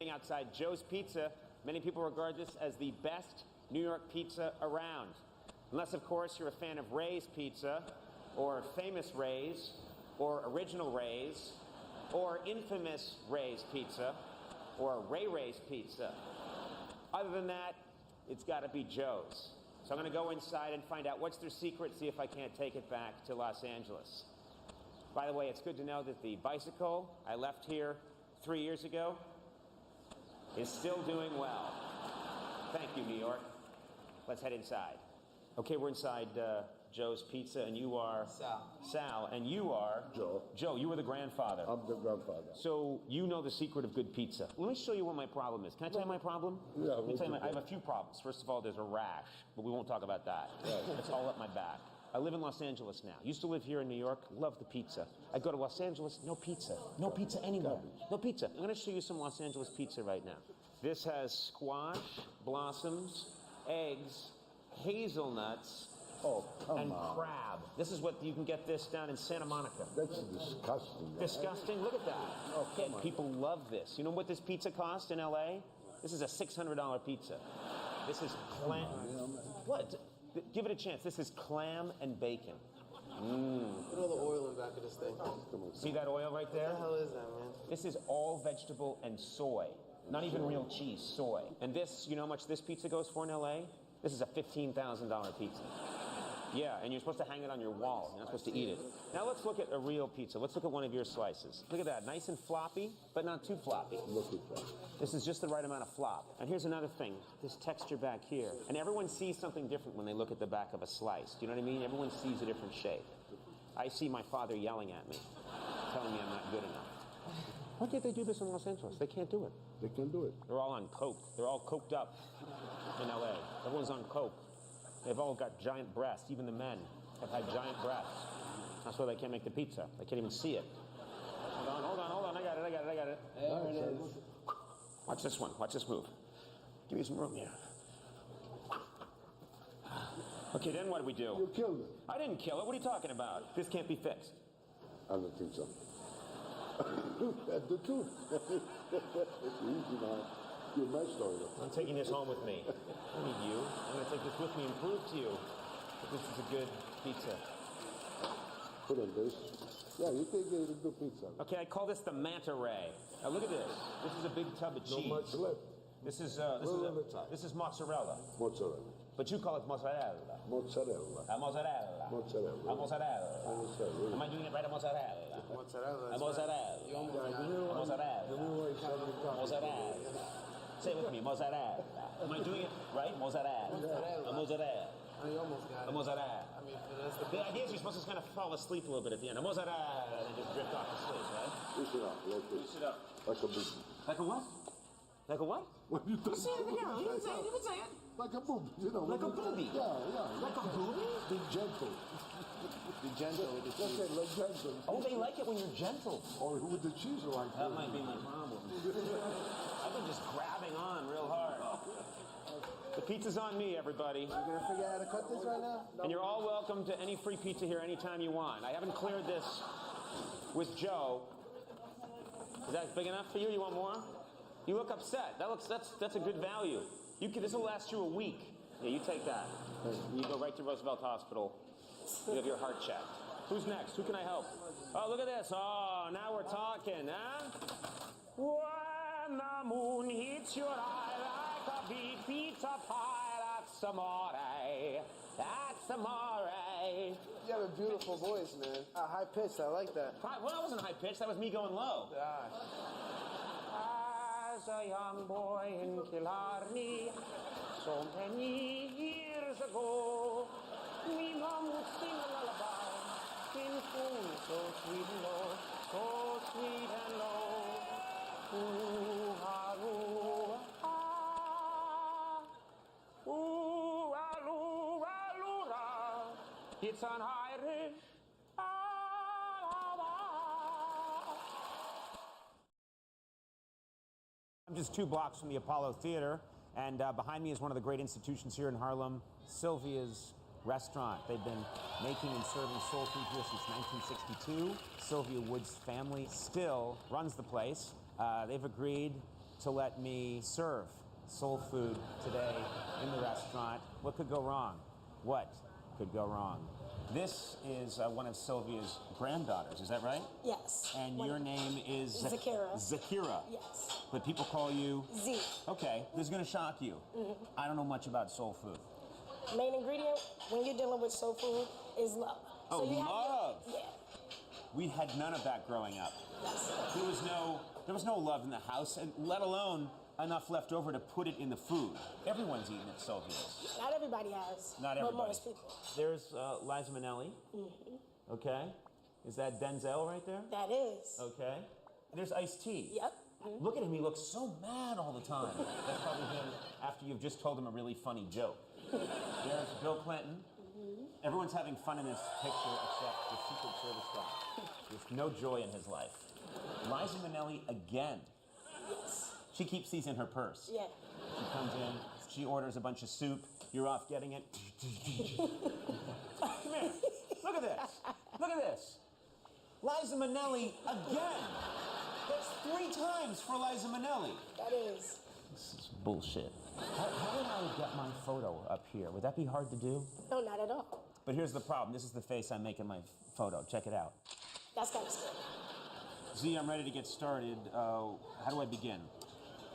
Outside Joe's Pizza, many people regard this as the best New York pizza around. Unless, of course, you're a fan of Ray's Pizza, or Famous Ray's, or Original Ray's, or Infamous Ray's Pizza, or Ray's Pizza. Other than that, it's got to be Joe's. So I'm going to go inside and find out what's their secret, see if I can't take it back to Los Angeles. By the way, it's good to know that the bicycle I left here 3 years ago is still doing well. Thank you, New York. Let's head inside. Okay, we're inside Joe's Pizza, and you are? Sal. Sal, and you are? Joe. Joe, you were the grandfather. I'm the grandfather. So you know the secret of good pizza. Let me show you what my problem is. Can I tell you my problem? Yeah. Let me tell you I have a few problems. First of all, there's a rash, but we won't talk about that. Right. It's all up my back. I live in Los Angeles now. Used to live here in New York. Love the pizza. I go to Los Angeles, no pizza. No pizza anywhere. No pizza. I'm going to show you some Los Angeles pizza right now. This has squash, blossoms, eggs, hazelnuts, and crab. This is what you can get this down in Santa Monica. That's disgusting. Disgusting? Look at that. Oh, come on. People love this. You know what this pizza cost in LA? This is a $600 pizza. This is clam. What? Give it a chance. This is clam and bacon. Look at all the oil in the back of this thing. See that oil right there? What the hell is that, man? This is all vegetable and soy. Not even real cheese, soy. And this, you know how much this pizza goes for in LA? This is a $15,000 pizza. Yeah, and you're supposed to hang it on your wall. You're not supposed to eat it. Now let's look at a real pizza. Let's look at one of your slices. Look at that, nice and floppy, but not too floppy. Look at that. This is just the right amount of flop. And here's another thing, this texture back here. And everyone sees something different when they look at the back of a slice. Do you know what I mean? Everyone sees a different shape. I see my father yelling at me, telling me I'm not good enough. Why can't they do this in Los Angeles? They can't do it. They can do it. They're all on coke. They're all coked up in LA. Everyone's on coke. They've all got giant breasts. Even the men have had giant breasts. That's why they can't make the pizza. They can't even see it. Hold on. I got it. There it is. Watch this one. Watch this move. Give me some room here. Okay, then what do we do? You killed it. I didn't kill it. What are you talking about? This can't be fixed. I don't think so. That's the truth. Easy now. You're my story. I'm taking this home with me. I don't need you. I'm going to take this with me and prove to you that this is a good pizza. Put on this. Yeah, you think it's a good pizza. Okay, I call this the manta ray. Now look at this. This is a big tub of cheese. No much left. This is mozzarella. Mozzarella. But you call it mozzarella. Mozzarella. Mozzarella. Mozzarella. Mozzarella. Mozzarella. Am I doing it right? Mozzarella. Mozzarella. Mozzarella. Mozzarella. Mozzarella. Say it with me, mozzarella. Am I doing it right? Mozzarella. Mozzarella. You almost got it. Mozzarella. I mean, that's the The idea is you're supposed to kind of fall asleep a little bit at the end. Mozzarella, and just drift off to sleep, right? Push it up, like this. Push it up. Like a boob. Like a what? Like a what? What you think? Say it again. You can say it. Like a boob, you know. Like a boobie. Yeah. Like a boobie? Be gentle. Be gentle with the That's cheese. it, like gentle. Oh, they like it when you're gentle. Or with the cheese like That might be my problem. I've been just grabbing on real hard. The pizza's on me, everybody. You gonna figure out how to cut this right now? And you're all welcome to any free pizza here anytime you want. I haven't cleared this with Joe. Is that big enough for you? You want more? You look upset. That's a good value. This will last you a week. Yeah, you take that. You go right to Roosevelt Hospital. You have your heart checked. Who's next? Who can I help? Oh, look at this. Oh, now we're talking, huh? When the moon hits your eye like a big pizza pie, that's amore. That's amore. You have a beautiful voice, man. High pitched, I like that. Well, that wasn't high pitched. That was me going low. Gosh. As a young boy in Killarney, so many years ago, me mom would sing a lullaby in tune so sweet and low, so sweet and low. Ooh, ah, ooh, ah, ooh, ah, ooh, ah, ooh, ah. It's an Irish. I'm just 2 blocks from the Apollo Theater, and behind me is one of the great institutions here in Harlem, Sylvia's Restaurant. They've been making and serving soul food here since 1962. Sylvia Wood's family still runs the place. They've agreed to let me serve soul food today in the restaurant. What could go wrong? What could go wrong? This is one of Sylvia's granddaughters, is that right? Yes. And your name is Zakira. Zakira. Yes. But people call you Z. Okay, this is gonna shock you. I don't know much about soul food. Main ingredient when you're dealing with soul food is love. Oh, you have love. yeah. We had none of that growing up. Yes. There was no love in the house, and let alone enough left over to put it in the food. Everyone's eating at Sylvia's. Not everybody has. Not everybody. But most people. There's Liza Minnelli. Okay. Is that Denzel right there? That is. Okay. There's Ice-T. Yep. Look at him, he looks so mad all the time. That's probably him after you've just told him a really funny joke. There's Bill Clinton. Everyone's having fun in this picture except the Secret Service guy. There's no joy in his life. Liza Minnelli again. Yes. She keeps these in her purse. Yeah. She comes in, she orders a bunch of soup, you're off getting it. Come here, look at this, look at this. Liza Minnelli again. That's 3 times for Liza Minnelli. That is. This is bullshit. How would I get my photo up here? Would that be hard to do? No, not at all. But here's the problem. This is the face I make in my photo. Check it out. That's kind of scary. Z, I'm ready to get started. How do I begin?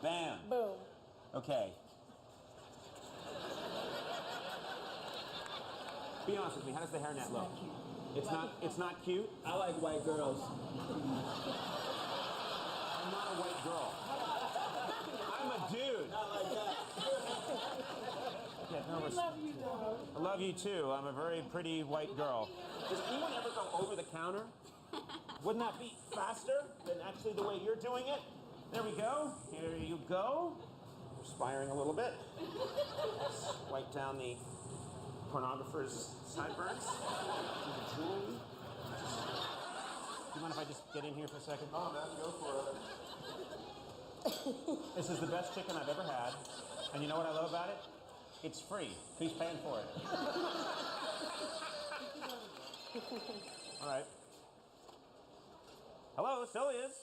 Bam. Boom. Okay. Be honest with me. How does the hairnet look? It's not cute. I like white girls. I'm not a white girl. I'm a dude. Not like that. Yeah, no, I love you too. I'm a very pretty white girl. Does anyone ever go over the counter? Wouldn't that be faster than actually the way you're doing it? There we go. Here you go. Perspiring a little bit. Let's wipe down the pornographer's sideburns. The jewelry. Do you mind if I just get in here for a second? Oh, man, go for it. This is the best chicken I've ever had. And you know what I love about it? It's free. Who's paying for it? All right. Hello, Sylvia's.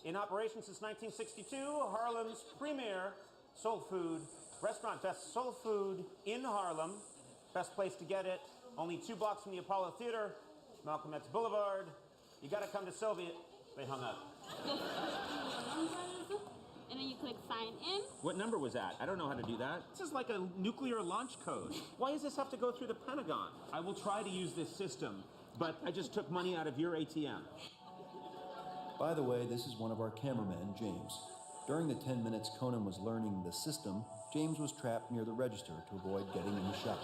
In operation since 1962, Harlem's premier soul food restaurant. Best soul food in Harlem. Best place to get it. Only 2 blocks from the Apollo Theater, Malcolm X Boulevard. You gotta come to Sylvia. They hung up. And then you click sign in. What number was that? I don't know how to do that. This is like a nuclear launch code. Why does this have to go through the Pentagon? I will try to use this system, but I just took money out of your ATM. By the way, this is one of our cameramen, James. During the 10 minutes Conan was learning the system, James was trapped near the register to avoid getting in the shot.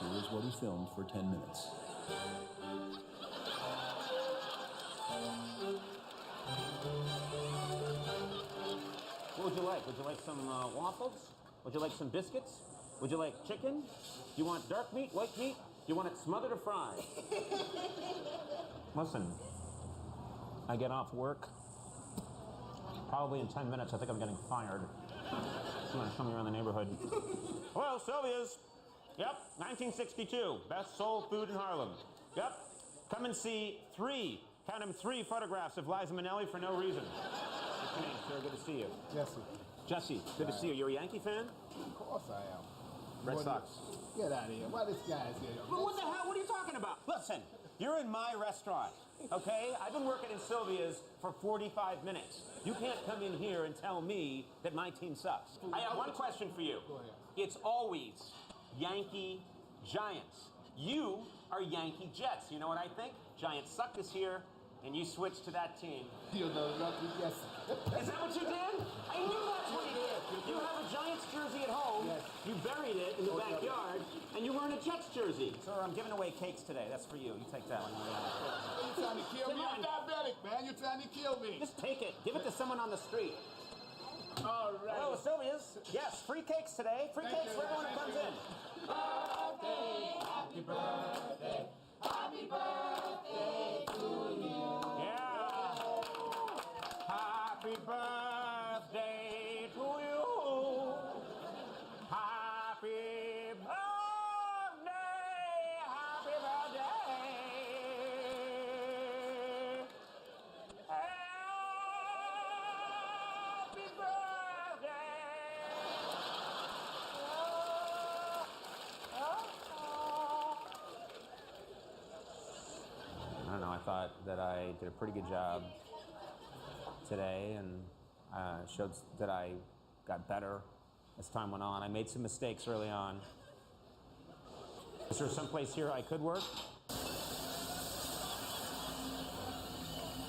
Here is what he filmed for 10 minutes. What would you like? Would you like some waffles? Would you like some biscuits? Would you like chicken? Do you want dark meat, white meat? Do you want it smothered or fried? Listen, I get off work. Probably in 10 minutes, I think I'm getting fired. You want to show me around the neighborhood? Hello, Sylvia's. Yep, 1962. Best soul food in Harlem. Yep. Come and see 3, count them 3 photographs of Liza Minnelli for no reason. What's your name, sir? Good to see you. Jesse. Jesse, good to see you. You're a Yankee fan? Of course I am. Red Sox. Get out of here. Why this guy is here? Well, what the hell? What are you talking about? Listen, you're in my restaurant, okay? I've been working in Sylvia's for 45 minutes. You can't come in here and tell me that my team sucks. I have one question for you. Go ahead. It's always Yankee Giants. You are Yankee Jets. You know what I think? Giants suck this year, and you switch to that team. You know nothing, yes. Is that what you did? I knew that's what you did. You have a Giants jersey at home. Yes. You buried it in the backyard, and you're wearing a Jets jersey. Sir, I'm giving away cakes today. That's for you. You take that one. You're trying to kill me. I'm diabetic, man. You're trying to kill me. Just take it. Give it to someone on the street. All right. Hello, Sylvia's. Yes, free cakes today. Free cakes for everyone who comes in. Happy birthday. Happy birthday to you. Yeah. Happy birthday to you. Happy birthday. Happy birthday. Happy birthday. thought that I did a pretty good job today, and showed that I got better as time went on. I made some mistakes early on. Is there someplace here I could work?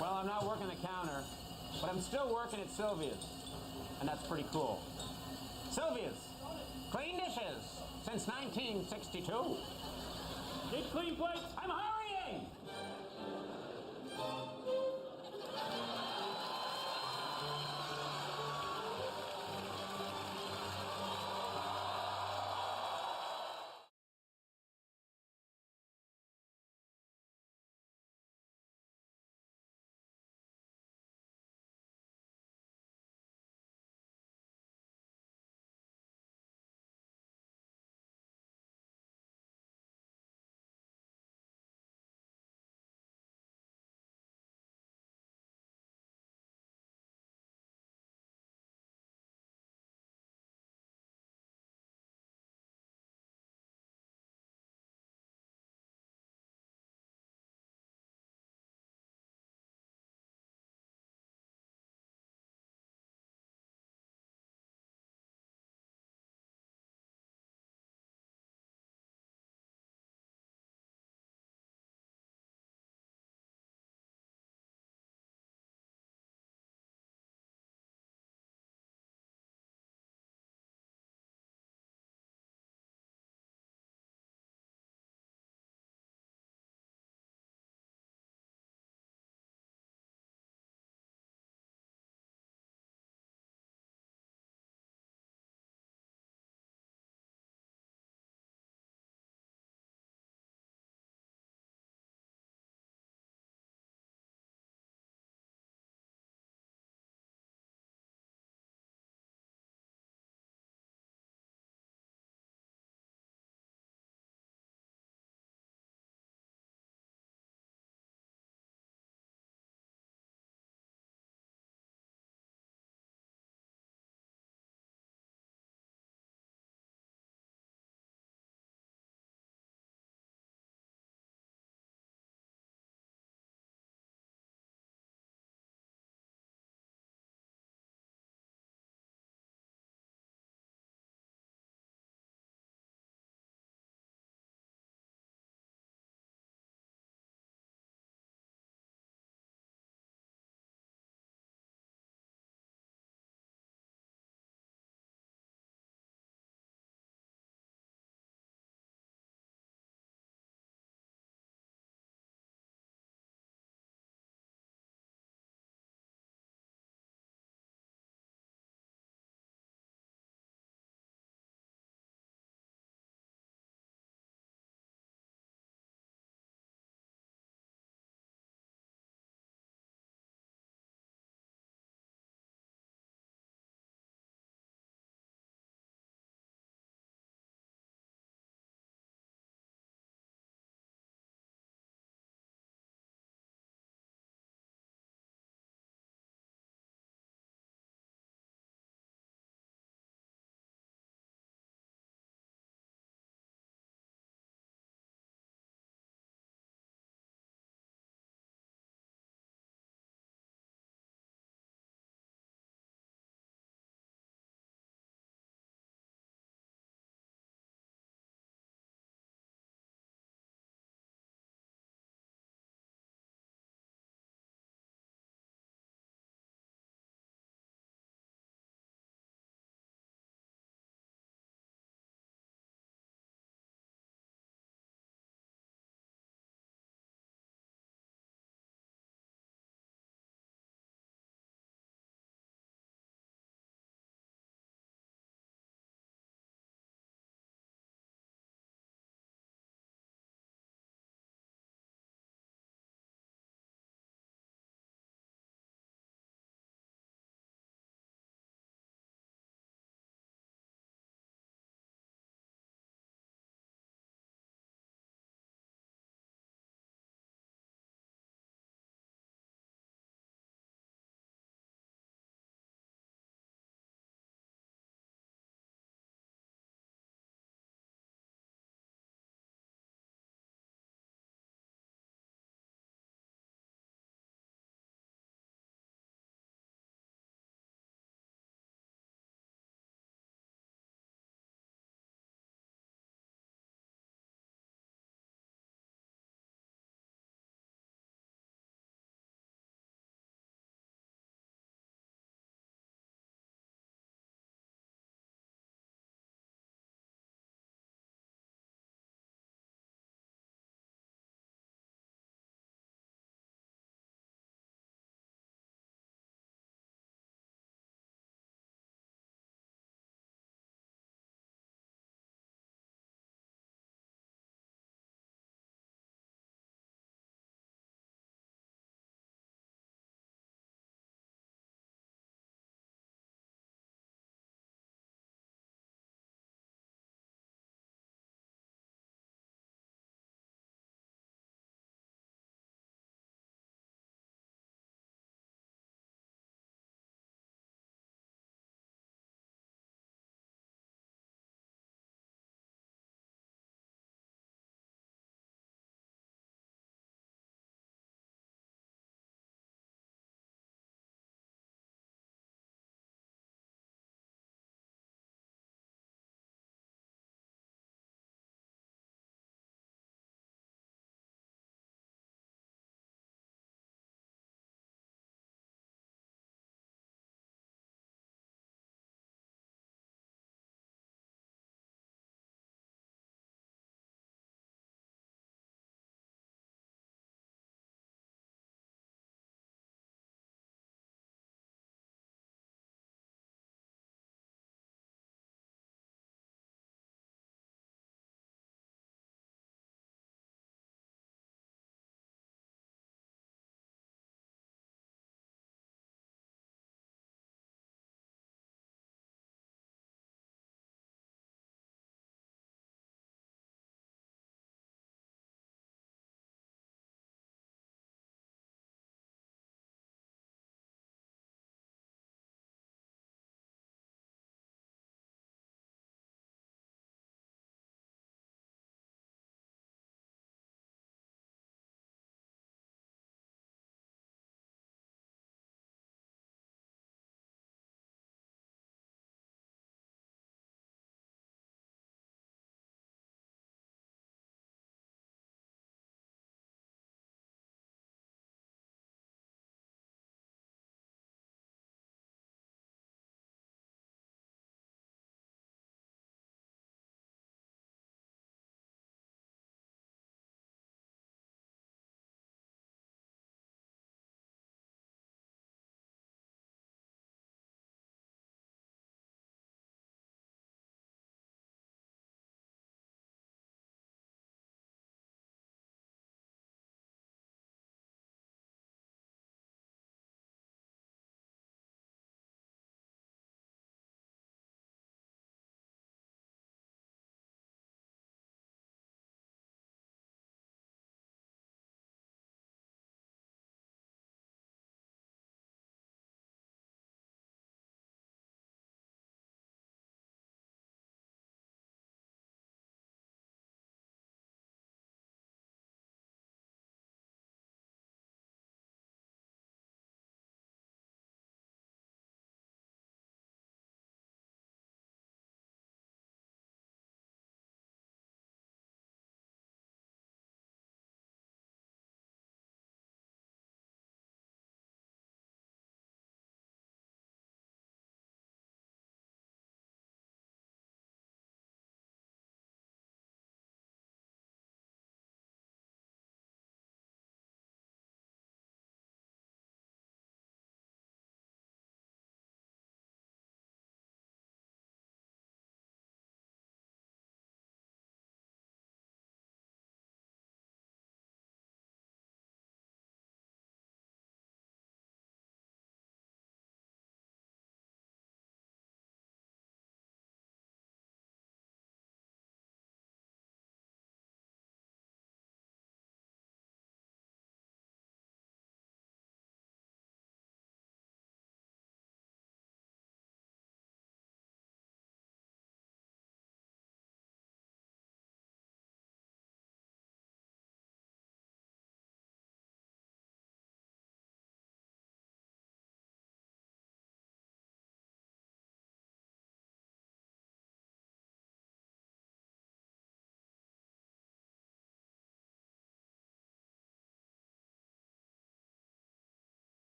Well, I'm not working the counter, but I'm still working at Sylvia's, and that's pretty cool. Sylvia's, clean dishes since 1962. Need clean plates? I'm hurrying!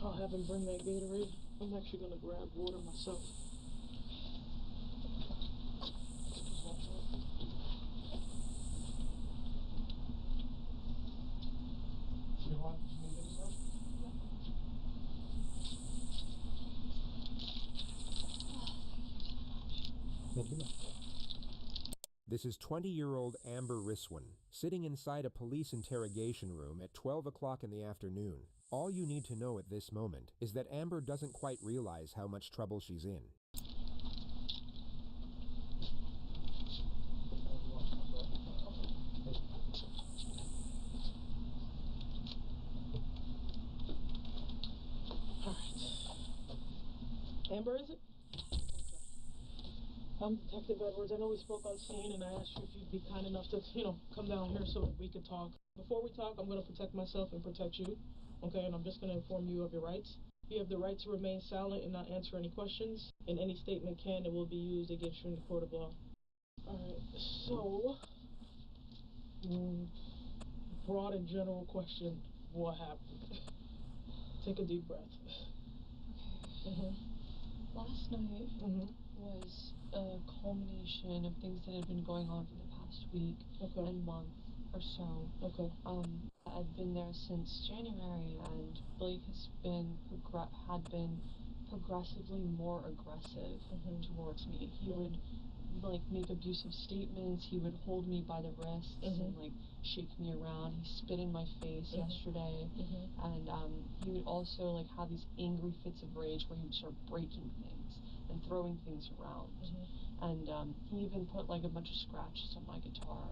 I'll have him bring that Gatorade. I'm actually gonna grab water myself. This is 20-year-old Amber Riswin, sitting inside a police interrogation room at 12 o'clock in the afternoon. All you need to know at this moment is that Amber doesn't quite realize how much trouble she's in. Amber, is it? Okay. I'm Detective Edwards. I know we spoke on scene, and I asked you if you'd be kind enough to, come down here so that we could talk. Before we talk, I'm going to protect myself and protect you, okay? And I'm just going to inform you of your rights. You have the right to remain silent and not answer any questions, and any statement can and will be used against you in the court of law. Alright, so, broad and general question, what happened? Take a deep breath. Okay. Last night was a culmination of things that had been going on for the past week and month or so. I've been there since January, and Blake had been progressively more aggressive towards me. He would make abusive statements. He would hold me by the wrists and shake me around. He spit in my face yesterday, and he would also have these angry fits of rage where he would start breaking things and throwing things around. And he even put a bunch of scratches on my guitar.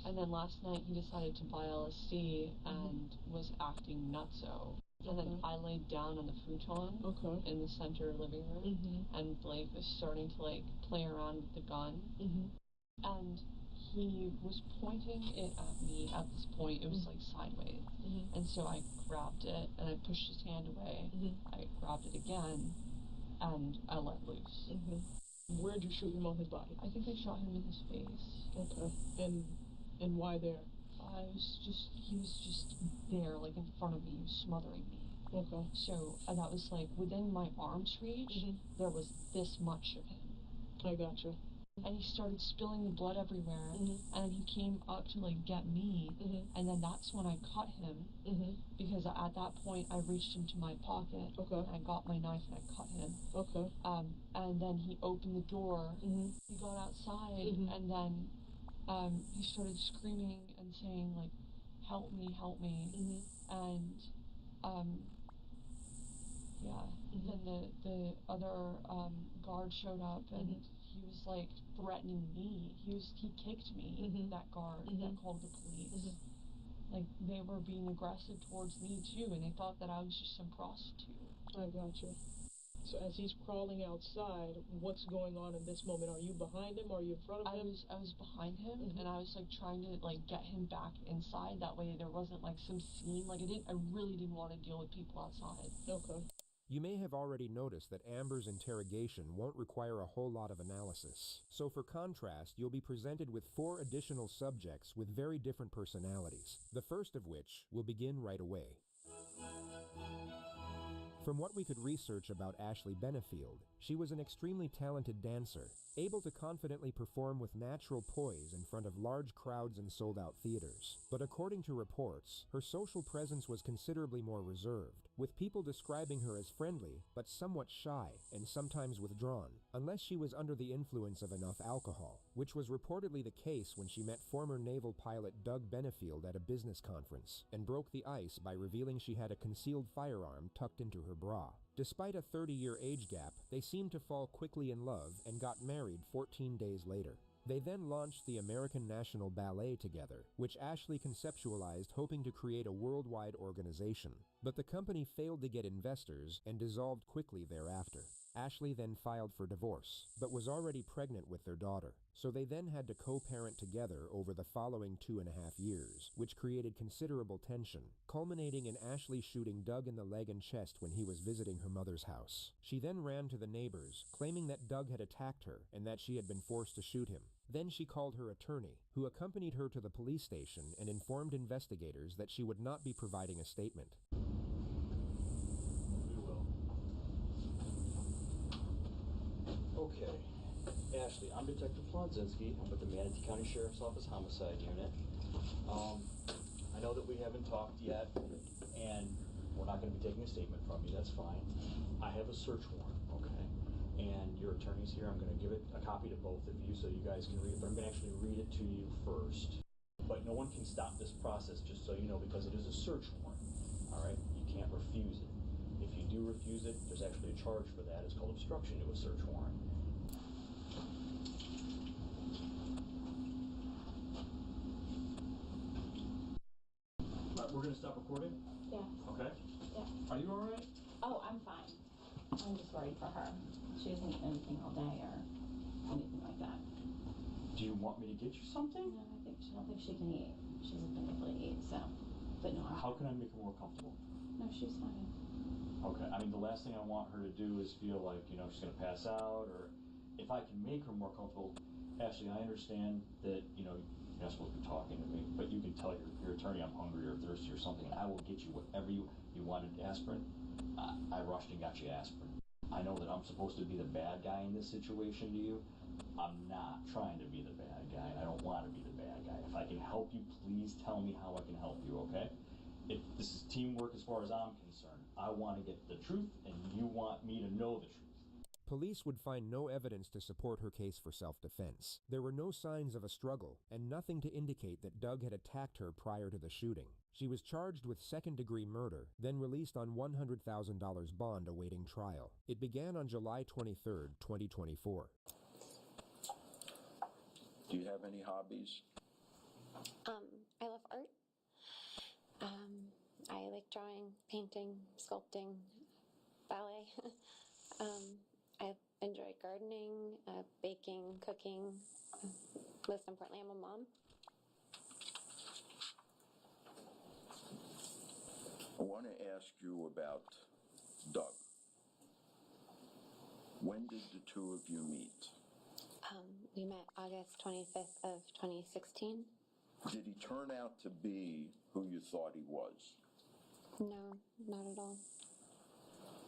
And then last night he decided to buy LSD and was acting nutso. And then I laid down on the futon in the center living room, and Blake was starting to play around with the gun. And he was pointing it at me at this point. It was sideways. And so I grabbed it and I pushed his hand away. I grabbed it again and I let loose. Where'd you shoot him on his body? I think I shot him in his face. And why there? He was just there, in front of me. He was smothering me. So that was within my arm's reach, there was this much of him. I gotcha. And he started spilling the blood everywhere, and he came up to get me, and then that's when I cut him, because at that point I reached into my pocket, and I got my knife and I cut him. And then he opened the door, he got outside, and then he started screaming and saying help me, and then the other guard showed up, and he was threatening me. He kicked me, that guard that called the police. They were being aggressive towards me too, and they thought that I was just some prostitute. I gotcha. So as he's crawling outside, what's going on in this moment? Are you behind him? Are you in front of him? I was behind him, and I was trying to get him back inside. That way there wasn't some scene. I really didn't want to deal with people outside. You may have already noticed that Amber's interrogation won't require a whole lot of analysis. So for contrast, you'll be presented with 4 additional subjects with very different personalities, the first of which will begin right away. From what we could research about Ashley Benefield, she was an extremely talented dancer, able to confidently perform with natural poise in front of large crowds in sold-out theaters. But according to reports, her social presence was considerably more reserved, with people describing her as friendly, but somewhat shy and sometimes withdrawn, unless she was under the influence of enough alcohol, which was reportedly the case when she met former naval pilot Doug Benefield at a business conference, and broke the ice by revealing she had a concealed firearm tucked into her bra. Despite a 30-year age gap, they seemed to fall quickly in love and got married 14 days later. They then launched the American National Ballet together, which Ashley conceptualized hoping to create a worldwide organization. But the company failed to get investors and dissolved quickly thereafter. Ashley then filed for divorce, but was already pregnant with their daughter, so they then had to co-parent together over the following 2.5 years, which created considerable tension, culminating in Ashley shooting Doug in the leg and chest when he was visiting her mother's house. She then ran to the neighbors, claiming that Doug had attacked her and that she had been forced to shoot him. Then she called her attorney, who accompanied her to the police station and informed investigators that she would not be providing a statement. Okay, Ashley, I'm Detective Flonzinski. I'm with the Manatee County Sheriff's Office Homicide Unit. I know that we haven't talked yet, and we're not going to be taking a statement from you. That's fine. I have a search warrant, okay? And your attorney's here. I'm going to give it a copy to both of you so you guys can read it, but I'm going to actually read it to you first. But no one can stop this process, just so you know, because it is a search warrant, all right? You can't refuse it. If you do refuse it, there's actually a charge for that. It's called obstruction to a search warrant. We're going to stop recording? Yeah. Okay. Yeah. Are you all right? Oh, I'm fine. I'm just worried for her. She hasn't eaten anything all day or anything like that. Do you want me to get you something? No, I don't think she can eat. She hasn't been able to eat, so. But no. How can I make her more comfortable? No, she's fine. Okay. I mean, the last thing I want her to do is feel like, you know, she's going to pass out, or if I can make her more comfortable. Ashley, I understand that, you know, you're not supposed to be talking to me, but you can tell your attorney I'm hungry or thirsty or something, and I will get you whatever you wanted. Aspirin. I rushed and got you aspirin. I know that I'm supposed to be the bad guy in this situation to you. I'm not trying to be the bad guy, and I don't want to be the bad guy. If I can help you, please tell me how I can help you, okay? This is teamwork as far as I'm concerned. I want to get the truth, and you want me to know the truth. Police would find no evidence to support her case for self-defense. There were no signs of a struggle, and nothing to indicate that Doug had attacked her prior to the shooting. She was charged with second-degree murder, then released on $100,000 bond awaiting trial. It began on July 23, 2024. Do you have any hobbies? I love art. I like drawing, painting, sculpting, ballet. I enjoy gardening, baking, cooking. Most importantly, I'm a mom. I want to ask you about Doug. When did the two of you meet? We met August 25th of 2016. Did he turn out to be who you thought he was? No, not at all.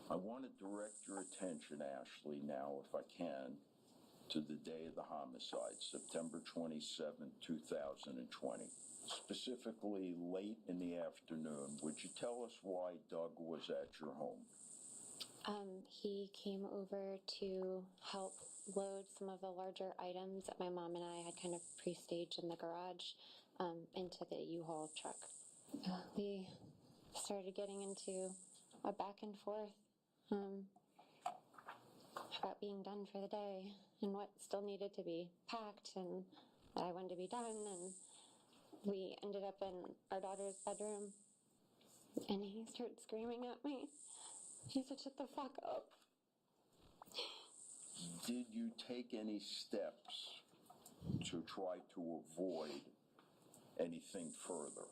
I want to direct your attention, Ashley, now, if I can, to the day of the homicide, September 27, 2020. Specifically, late in the afternoon. Would you tell us why Doug was at your home? He came over to help load some of the larger items that my mom and I had kind of pre-staged in the garage into the U-Haul truck. We started getting into a back and forth about being done for the day and what still needed to be packed and that I wanted to be done, and we ended up in our daughter's bedroom and he started screaming at me. He said, "Shut the fuck up." Did you take any steps to try to avoid anything further?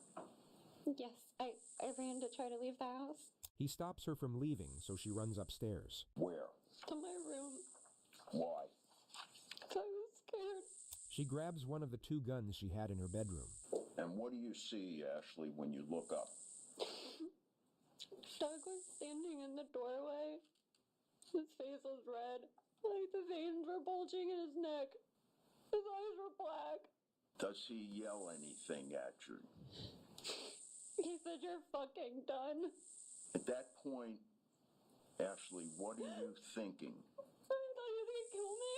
Yes, I ran to try to leave the house. He stops her from leaving, so she runs upstairs. Where? To my room. Why? Because I was scared. She grabs one of the 2 guns she had in her bedroom. And what do you see, Ashley, when you look up? Doug was standing in the doorway. His face was red. Like the veins were bulging in his neck. His eyes were black. Does he yell anything at you? He said, "You're fucking done." At that point, Ashley, what are you thinking? I thought he was gonna kill me.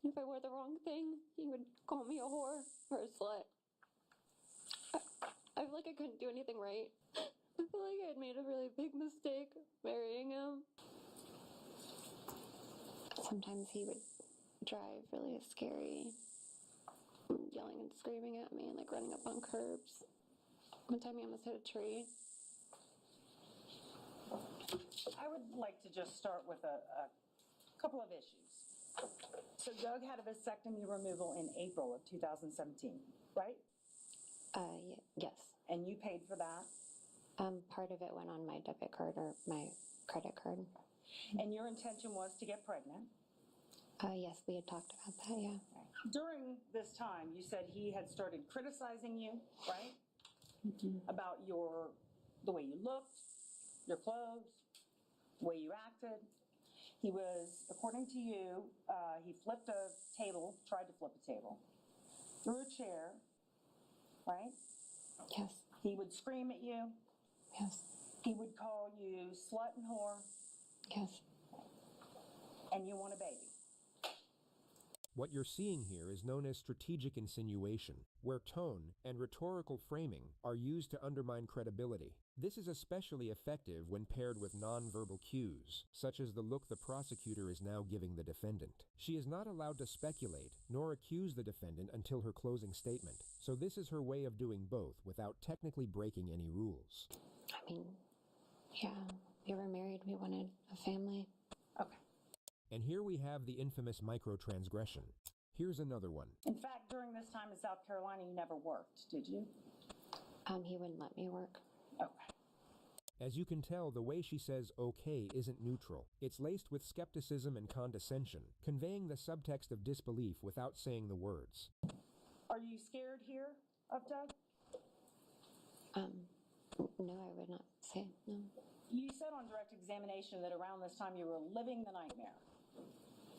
If I wore the wrong thing, he would call me a whore or a slut. I feel like I couldn't do anything right. I feel like I had made a really big mistake marrying him. Sometimes he would drive really scary, yelling and screaming at me and like running up on curbs. One time he almost hit a tree. I would like to just start with a couple of issues. So Doug had a vasectomy removal in April of 2017, right? Yes. And you paid for that? Part of it went on my debit card or my credit card. And your intention was to get pregnant? Yes, we had talked about that, yeah. During this time, you said he had started criticizing you, right? About the way you looked, your clothes, the way you acted. He was, according to you, he flipped a table, tried to flip a table, threw a chair, right? Yes. He would scream at you. Yes. He would call you slut and whore. Yes. And you want a baby. What you're seeing here is known as strategic insinuation, where tone and rhetorical framing are used to undermine credibility. This is especially effective when paired with nonverbal cues, such as the look the prosecutor is now giving the defendant. She is not allowed to speculate nor accuse the defendant until her closing statement, so this is her way of doing both without technically breaking any rules. I mean, yeah, we were married, we wanted a family. Okay. And here we have the infamous microtransgression. Here's another one. In fact, during this time in South Carolina, you never worked, did you? He wouldn't let me work. Okay. As you can tell, the way she says okay isn't neutral. It's laced with skepticism and condescension, conveying the subtext of disbelief without saying the words. Are you scared here of Doug? No, I would not say no. You said on direct examination that around this time you were living the nightmare.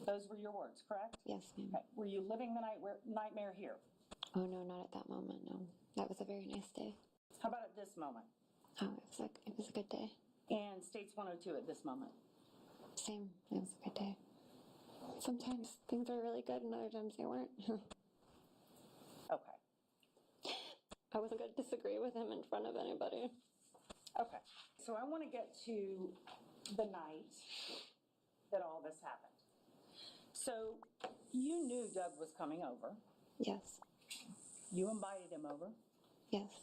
Those were your words, correct? Yes, ma'am. Okay. Were you living the nightmare here? Oh, no, not at that moment, no. That was a very nice day. How about at this moment? Oh, it was a good day. And States 102 at this moment? Same. It was a good day. Sometimes things are really good and other times they weren't. Okay. I wasn't going to disagree with him in front of anybody. Okay. So I want to get to the night that all this happened. So you knew Doug was coming over. Yes. You invited him over. Yes.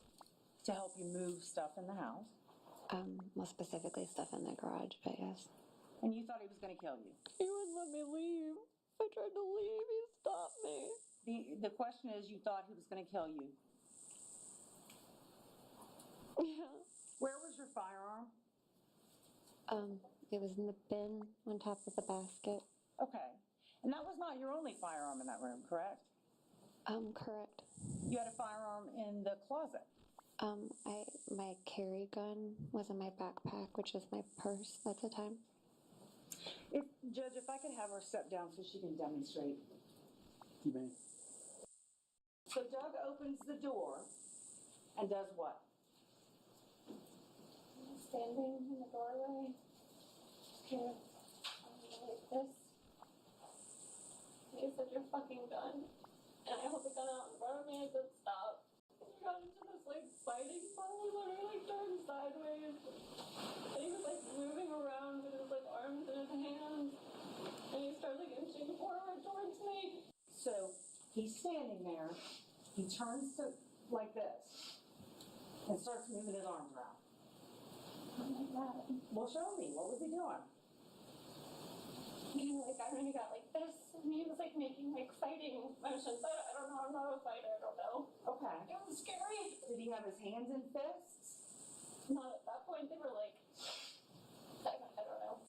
To help you move stuff in the house. More specifically stuff in the garage, but yes. And you thought he was going to kill you. He wouldn't let me leave. I tried to leave. He stopped me. The question is, you thought he was going to kill you. Yeah. Where was your firearm? It was in the bin on top of the basket. Okay. And that was not your only firearm in that room, correct? Correct. You had a firearm in the closet. My carry gun was in my backpack, which was my purse at the time. Judge, if I could have her step down so she can demonstrate. You may. So Doug opens the door and does what? Standing in the doorway, kind of like this. He said, "You're fucking done." And I held the gun out in front of me and said, "Stop." And he got into this like fighting pose where he like turned sideways. And he was like moving around with his like arms in his hands. And he started like inching forward towards me. So he's standing there, he turns to like this and starts moving his arms around. Oh my God. Well, show me. What was he doing? He got like this, and he was like making like fighting motions. I don't know. I'm not a fighter. I don't know. Okay. It was scary. Did he have his hands in fists? Not at that point. They were like, I don't know.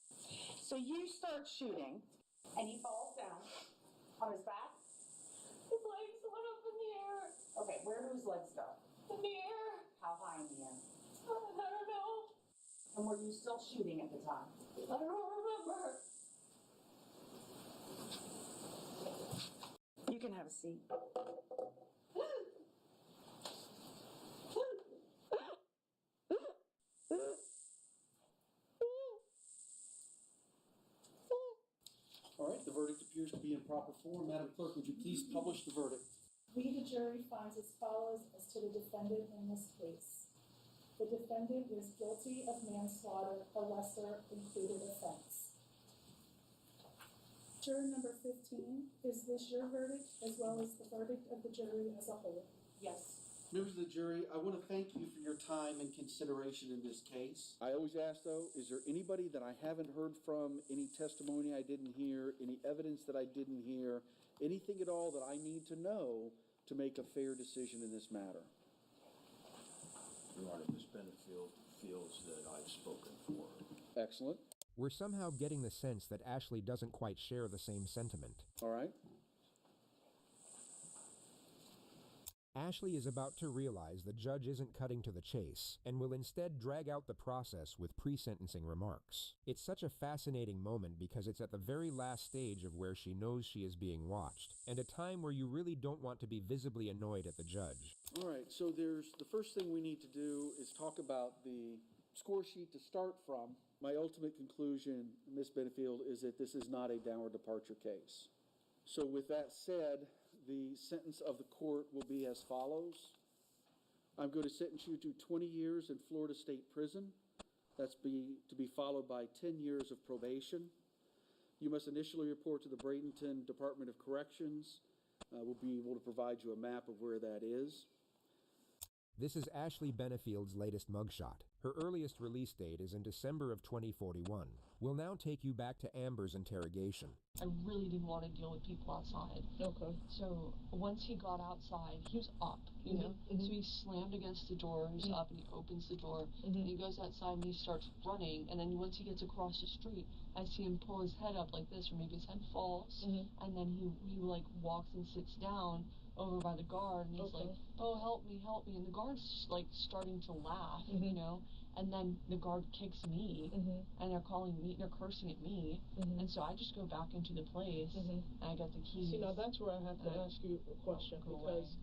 So you start shooting, and he falls down on his back. His legs went up in the air. Okay, where do his legs go? In the air. How high in the air? I don't know. And were you still shooting at the time? I don't remember. You can have a seat. All right, the verdict appears to be in proper form. Madam Clerk, would you please publish the verdict? We, the jury, finds as follows as to the defendant in this case. The defendant is guilty of manslaughter, a lesser included offense. Juror number 15, is this your verdict as well as the verdict of the jury as a whole? Yes. Members of the jury, I want to thank you for your time and consideration in this case. I always ask, though, is there anybody that I haven't heard from, any testimony I didn't hear, any evidence that I didn't hear, anything at all that I need to know to make a fair decision in this matter? Your Honor, Ms. Benefield feels that I've spoken for her. Excellent. We're somehow getting the sense that Ashley doesn't quite share the same sentiment. All right. Ashley is about to realize the judge isn't cutting to the chase and will instead drag out the process with pre-sentencing remarks. It's such a fascinating moment because it's at the very last stage of where she knows she is being watched, and a time where you really don't want to be visibly annoyed at the judge. All right, so the first thing we need to do is talk about the score sheet to start from. My ultimate conclusion, Ms. Benefield, is that this is not a downward departure case. So with that said, the sentence of the court will be as follows. I'm going to sentence you to 20 years in Florida State Prison. That's to be followed by 10 years of probation. You must initially report to the Bradenton Department of Corrections. We'll be able to provide you a map of where that is. This is Ashley Benefield's latest mugshot. Her earliest release date is in December of 2041. We'll now take you back to Amber's interrogation. I really didn't want to deal with people outside. Okay. So once he got outside, he was up, you know? So he slammed against the door, he's up, and he opens the door, and he goes outside and he starts running, and then once he gets across the street, I see him pull his head up like this, or maybe his head falls, and then he like walks and sits down over by the guard, and he's like, oh, help me, and the guard's just like starting to laugh, you know? And then the guard kicks me, and they're cursing at me, and so I just go back into the place, and I get the keys. See, now that's where I have to ask you a question, because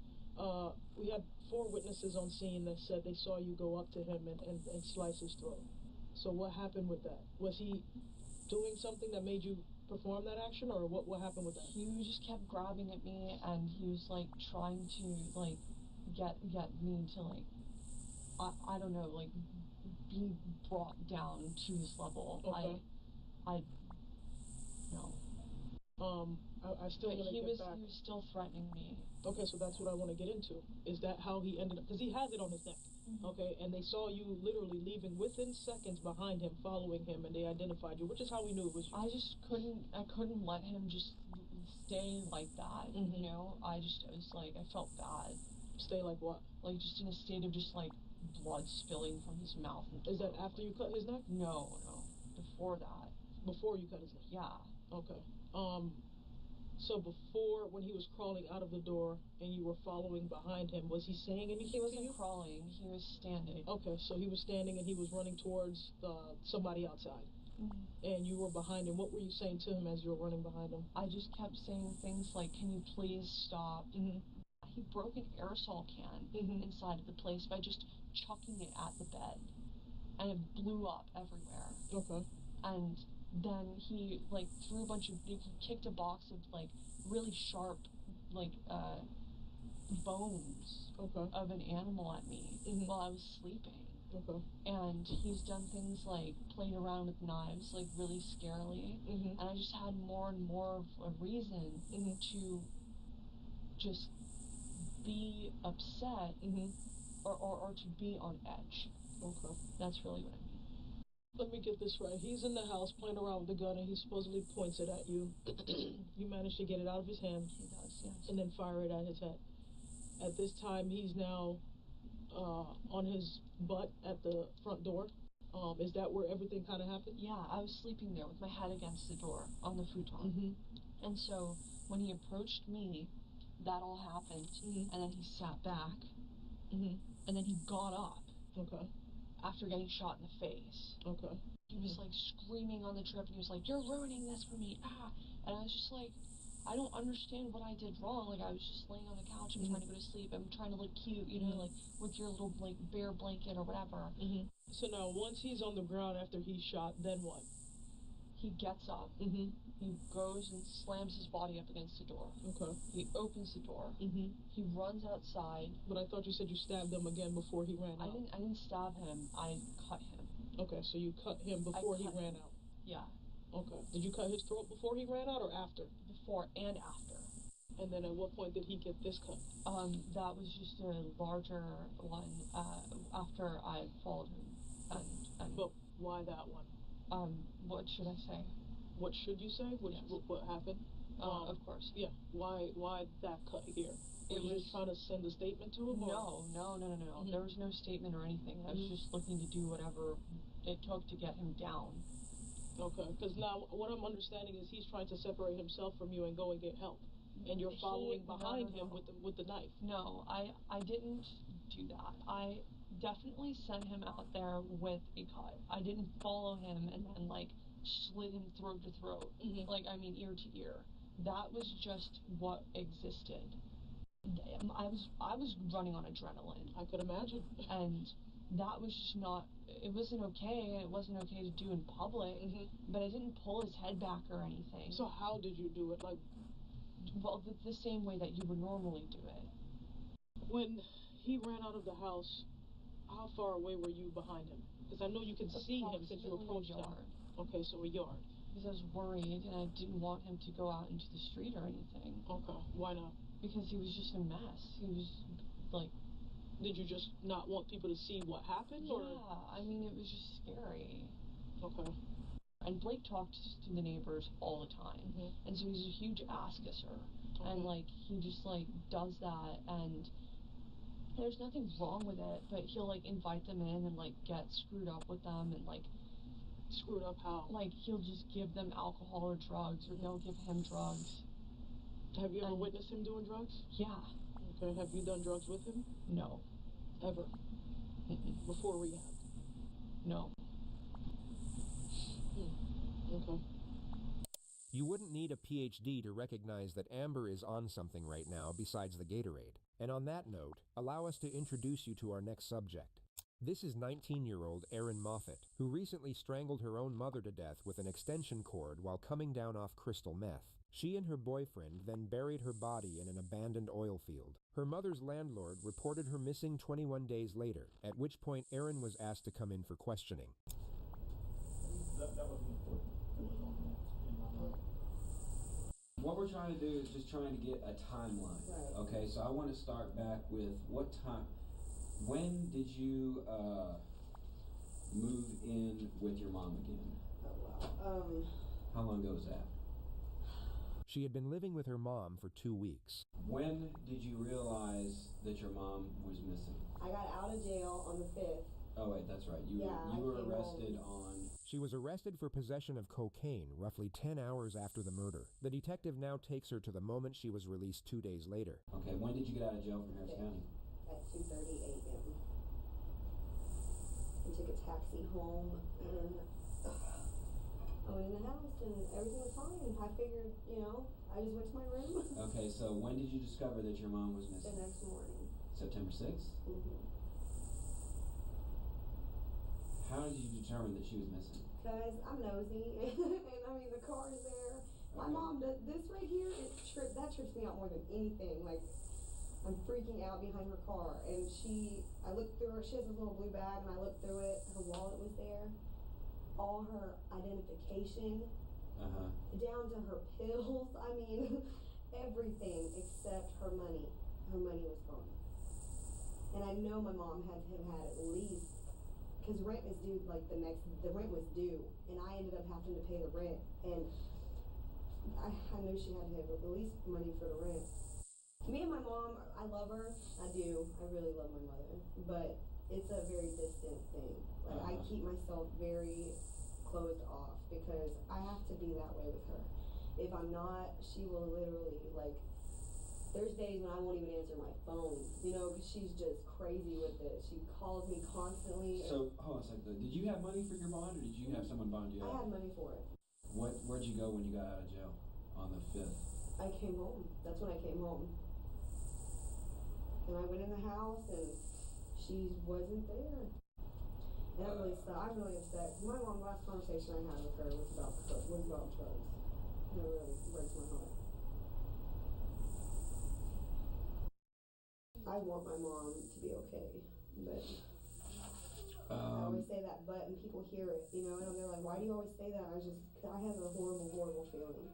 we had 4 witnesses on scene that said they saw you go up to him and slice his throat. So what happened with that? Was he doing something that made you perform that action, or what happened with that? He just kept grabbing at me, and he was like trying to like get me to like, I don't know, like be brought down to his level. Okay. I no. I still want to get back. He was still threatening me. Okay, so that's what I want to get into. Is that how he ended up? Because he has it on his neck. Okay, and they saw you literally leaving within seconds behind him, following him, and they identified you, which is how we knew it was you. I couldn't let him just stay like that, you know? I was like, I felt bad. Stay like what? Like just in a state of just like blood spilling from his mouth. Is that after you cut his neck? No. Before that. Before you cut his neck? Yeah. Okay. So before, when he was crawling out of the door and you were following behind him, was he saying anything to you? He wasn't crawling, he was standing. Okay, so he was standing and he was running towards somebody outside. And you were behind him. What were you saying to him as you were running behind him? I just kept saying things like, can you please stop? He broke an aerosol can inside of the place by just chucking it at the bed. And it blew up everywhere. Okay. And then he like threw he kicked a box of like really sharp like bones of an animal at me while I was sleeping. Okay. And he's done things like played around with knives like really scarily, and I just had more and more of a reason to just be upset or to be on edge. Okay. That's really what I mean. Let me get this right. He's in the house playing around with the gun and he supposedly points it at you. You manage to get it out of his hand. He does, yes. And then fire it at his head. At this time, he's now on his butt at the front door. Is that where everything kind of happened? Yeah, I was sleeping there with my head against the door on the futon. And so when he approached me, that all happened, and then he sat back, and then he got up. Okay. After getting shot in the face. Okay. He was like screaming on the trip, and he was like, "You're ruining this for me, ah!" And I was just like, I don't understand what I did wrong. Like, I was just laying on the couch, I'm trying to go to sleep, I'm trying to look cute, you know, like with your little like bear blanket or whatever. So now, once he's on the ground after he's shot, then what? He gets up. He goes and slams his body up against the door. Okay. He opens the door. He runs outside. But I thought you said you stabbed him again before he ran out. I didn't stab him. I cut him. Okay, so you cut him before he ran out. Yeah. Okay. Did you cut his throat before he ran out or after? Before and after. And then at what point did he get this cut? That was just a larger one after I followed him. But why that one? What should I say? What should you say? What happened? Of course. Yeah. Why that cut here? Were you just trying to send a statement to him? No. Mm-hmm. There was no statement or anything. I was just looking to do whatever it took to get him down. Okay, because now what I'm understanding is he's trying to separate himself from you and go and get help. And you're following behind him with the knife. No, I didn't do that. I definitely sent him out there with a cut. I didn't follow him and then like slit him throat to throat. Mm-hmm. Like, I mean, ear to ear. That was just what existed. I was running on adrenaline. I could imagine. And that was just not, it wasn't okay. It wasn't okay to do in public. Mm-hmm. But I didn't pull his head back or anything. So how did you do it? Like, well, the same way that you would normally do it. When he ran out of the house, how far away were you behind him? Because I know you can see him since you approached him. Okay, so a yard. Because I was worried and I didn't want him to go out into the street or anything. Okay, why not? Because he was just a mess. He was like... Did you just not want people to see what happened? Yeah, or? I mean, it was just scary. Okay. And Blake talked to the neighbors all the time. Mm-hmm. And so he's a huge ass-kisser. Okay. And, like, he just, like, does that. And there's nothing wrong with it, but he'll, like, invite them in and, like, get screwed up with them and, like... Screwed up how? Like, he'll just give them alcohol or drugs, or they'll give him drugs. Have you ever witnessed him doing drugs? Yeah. Okay, have you done drugs with him? No. Ever? Before rehab? No. Okay. You wouldn't need a PhD to recognize that Amber is on something right now besides the Gatorade. And on that note, allow us to introduce you to our next subject. This is 19-year-old Erin Moffat, who recently strangled her own mother to death with an extension cord while coming down off crystal meth. She and her boyfriend then buried her body in an abandoned oil field. Her mother's landlord reported her missing 21 days later, at which point Erin was asked to come in for questioning. That wasn't important. It was on in my mind. What we're trying to do is just trying to get a timeline. Right. Okay, so I want to start back with when did you move in with your mom again? Oh, wow. How long ago was that? She had been living with her mom for 2 weeks. When did you realize that your mom was missing? I got out of jail on the 5th. Oh wait, that's right. You were arrested on... She was arrested for possession of cocaine roughly 10 hours after the murder. The detective now takes her to the moment she was released 2 days later. Okay, when did you get out of jail from Harris County? At 2:30 a.m. I took a taxi home and I went in the house and everything was fine. I figured, I just went to my room. Okay, so when did you discover that your mom was missing? The next morning. September 6th? Mm-hmm. How did you determine that she was missing? Because I'm nosy, and I mean, the car is there. My mom does this right here, that trips me out more than anything. Like, I'm freaking out behind her car, and I looked through her, she has this little blue bag, and I looked through it, her wallet was there, all her identification, down to her pills, I mean, everything except her money. Her money was gone. And I know my mom had at least, because rent is due, the rent was due, and I ended up having to pay the rent, and I knew she had to have at least money for the rent. Me and my mom, I love her, I do, I really love my mother, but it's a very distant thing. Like, I keep myself very closed off, because I have to be that way with her. If I'm not, she will literally, there's days when I won't even answer my phone, because she's just crazy with it. She calls me constantly. So, hold on a second. Did you have money for your bond, or did you have someone bond you out? I had money for it. Where'd you go when you got out of jail on the 5th? I came home. That's when I came home. And I went in the house, and she wasn't there. And I'm really upset. My last conversation I had with her was about drugs. And it really breaks my heart. I want my mom to be okay, but I always say that but, and people hear it, and they're like, why do you always say that? I have a horrible feeling.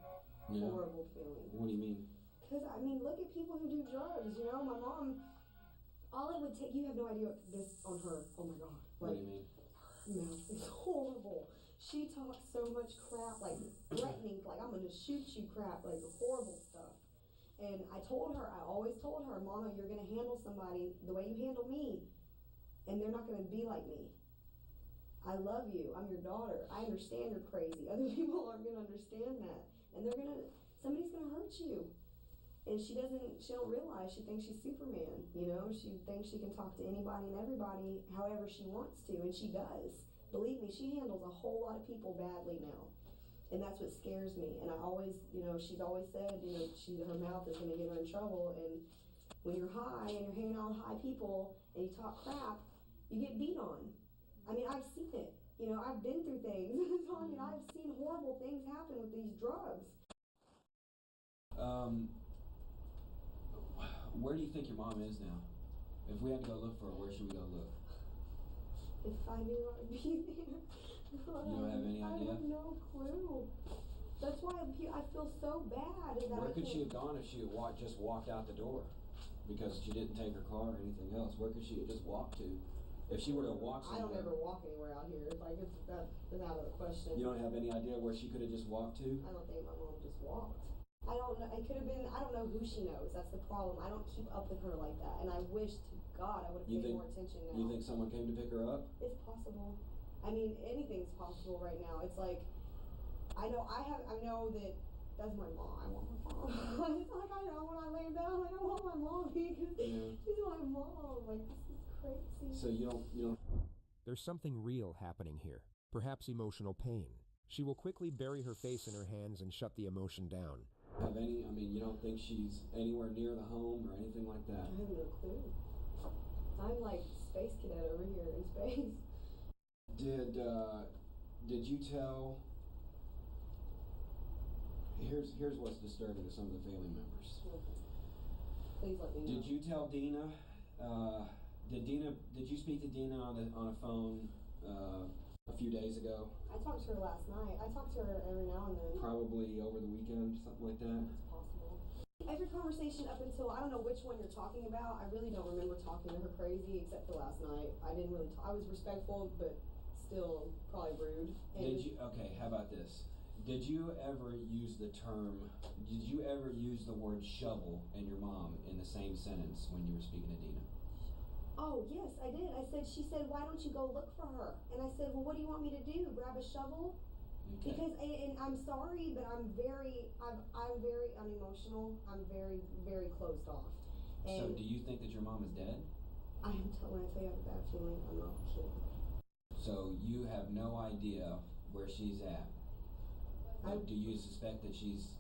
Yeah. Horrible feeling. What do you mean? Because, I mean, look at people who do drugs, you know? My mom, all it would take, you have no idea what this on her, oh my God. What Like, do you mean? her mouth is horrible. She talks so much crap, like threatening, like I'm gonna shoot you crap, like horrible stuff. And I always told her, Mama, you're gonna handle somebody the way you handle me, and they're not gonna be like me. I love you, I'm your daughter. I understand you're crazy. Other people aren't gonna understand that. And somebody's gonna hurt you. And she don't realize, she thinks she's Superman, you know? She thinks she can talk to anybody and everybody however she wants to, and she does. Believe me, she handles a whole lot of people badly now. And that's what scares me. And I always, you know, she's always said, you know, her mouth is gonna get her in trouble. And when you're high and you're hanging out with high people and you talk crap, you get beat on. I mean, I've seen it. You know, I've been through things. So, I mean, I've seen horrible things happen with these drugs. Where do you think your mom is now? If we had to go look for her, where should we go look? If I knew I would be there. You don't have any idea? I have no clue. That's why I feel so bad. Where could she have gone if she had just walked out the door? Because she didn't take her car or anything else. Where could she have just walked to? If she were to walk somewhere. I don't ever walk anywhere out here. Like, that is out of the question. You don't have any idea where she could have just walked to? I don't think my mom just walked. I don't know. It could have been, I don't know who she knows. That's the problem. I don't keep up with her like that. And I wish to God I would have paid more attention now. You think someone came to pick her up? It's possible. I mean, anything's possible right now. It's like, I know that that's my mom. I want my mom. It's like, I know when I lay down, I don't want my mom because she's my mom. Like, this is crazy. So you don't. There's something real happening here, perhaps emotional pain. She will quickly bury her face in her hands and shut the emotion down. You don't think she's anywhere near the home or anything like that? I have no clue. I'm like space cadet over here in space. Did you tell? Here's what's disturbing to some of the family members. Please let me know. Did you tell Dina? Did you speak to Dina on a phone a few days ago? I talked to her last night. I talk to her every now and then. Probably over the weekend, something like that. It's possible. Every conversation up until, I don't know which one you're talking about. I really don't remember talking to her crazy except for last night. I didn't really I was respectful, but still probably rude. Okay, how about this? Did you ever use the word shovel and your mom in the same sentence when you were speaking to Dina? Oh, yes, I did. She said, why don't you go look for her? And I said, well, what do you want me to do? Grab a shovel? Okay. Because, and I'm sorry, but I'm very unemotional. I'm very, very closed off. And so do you think that your mom is dead? When I tell you I have a bad feeling, I'm not kidding. So you have no idea where she's at? Do you suspect that she's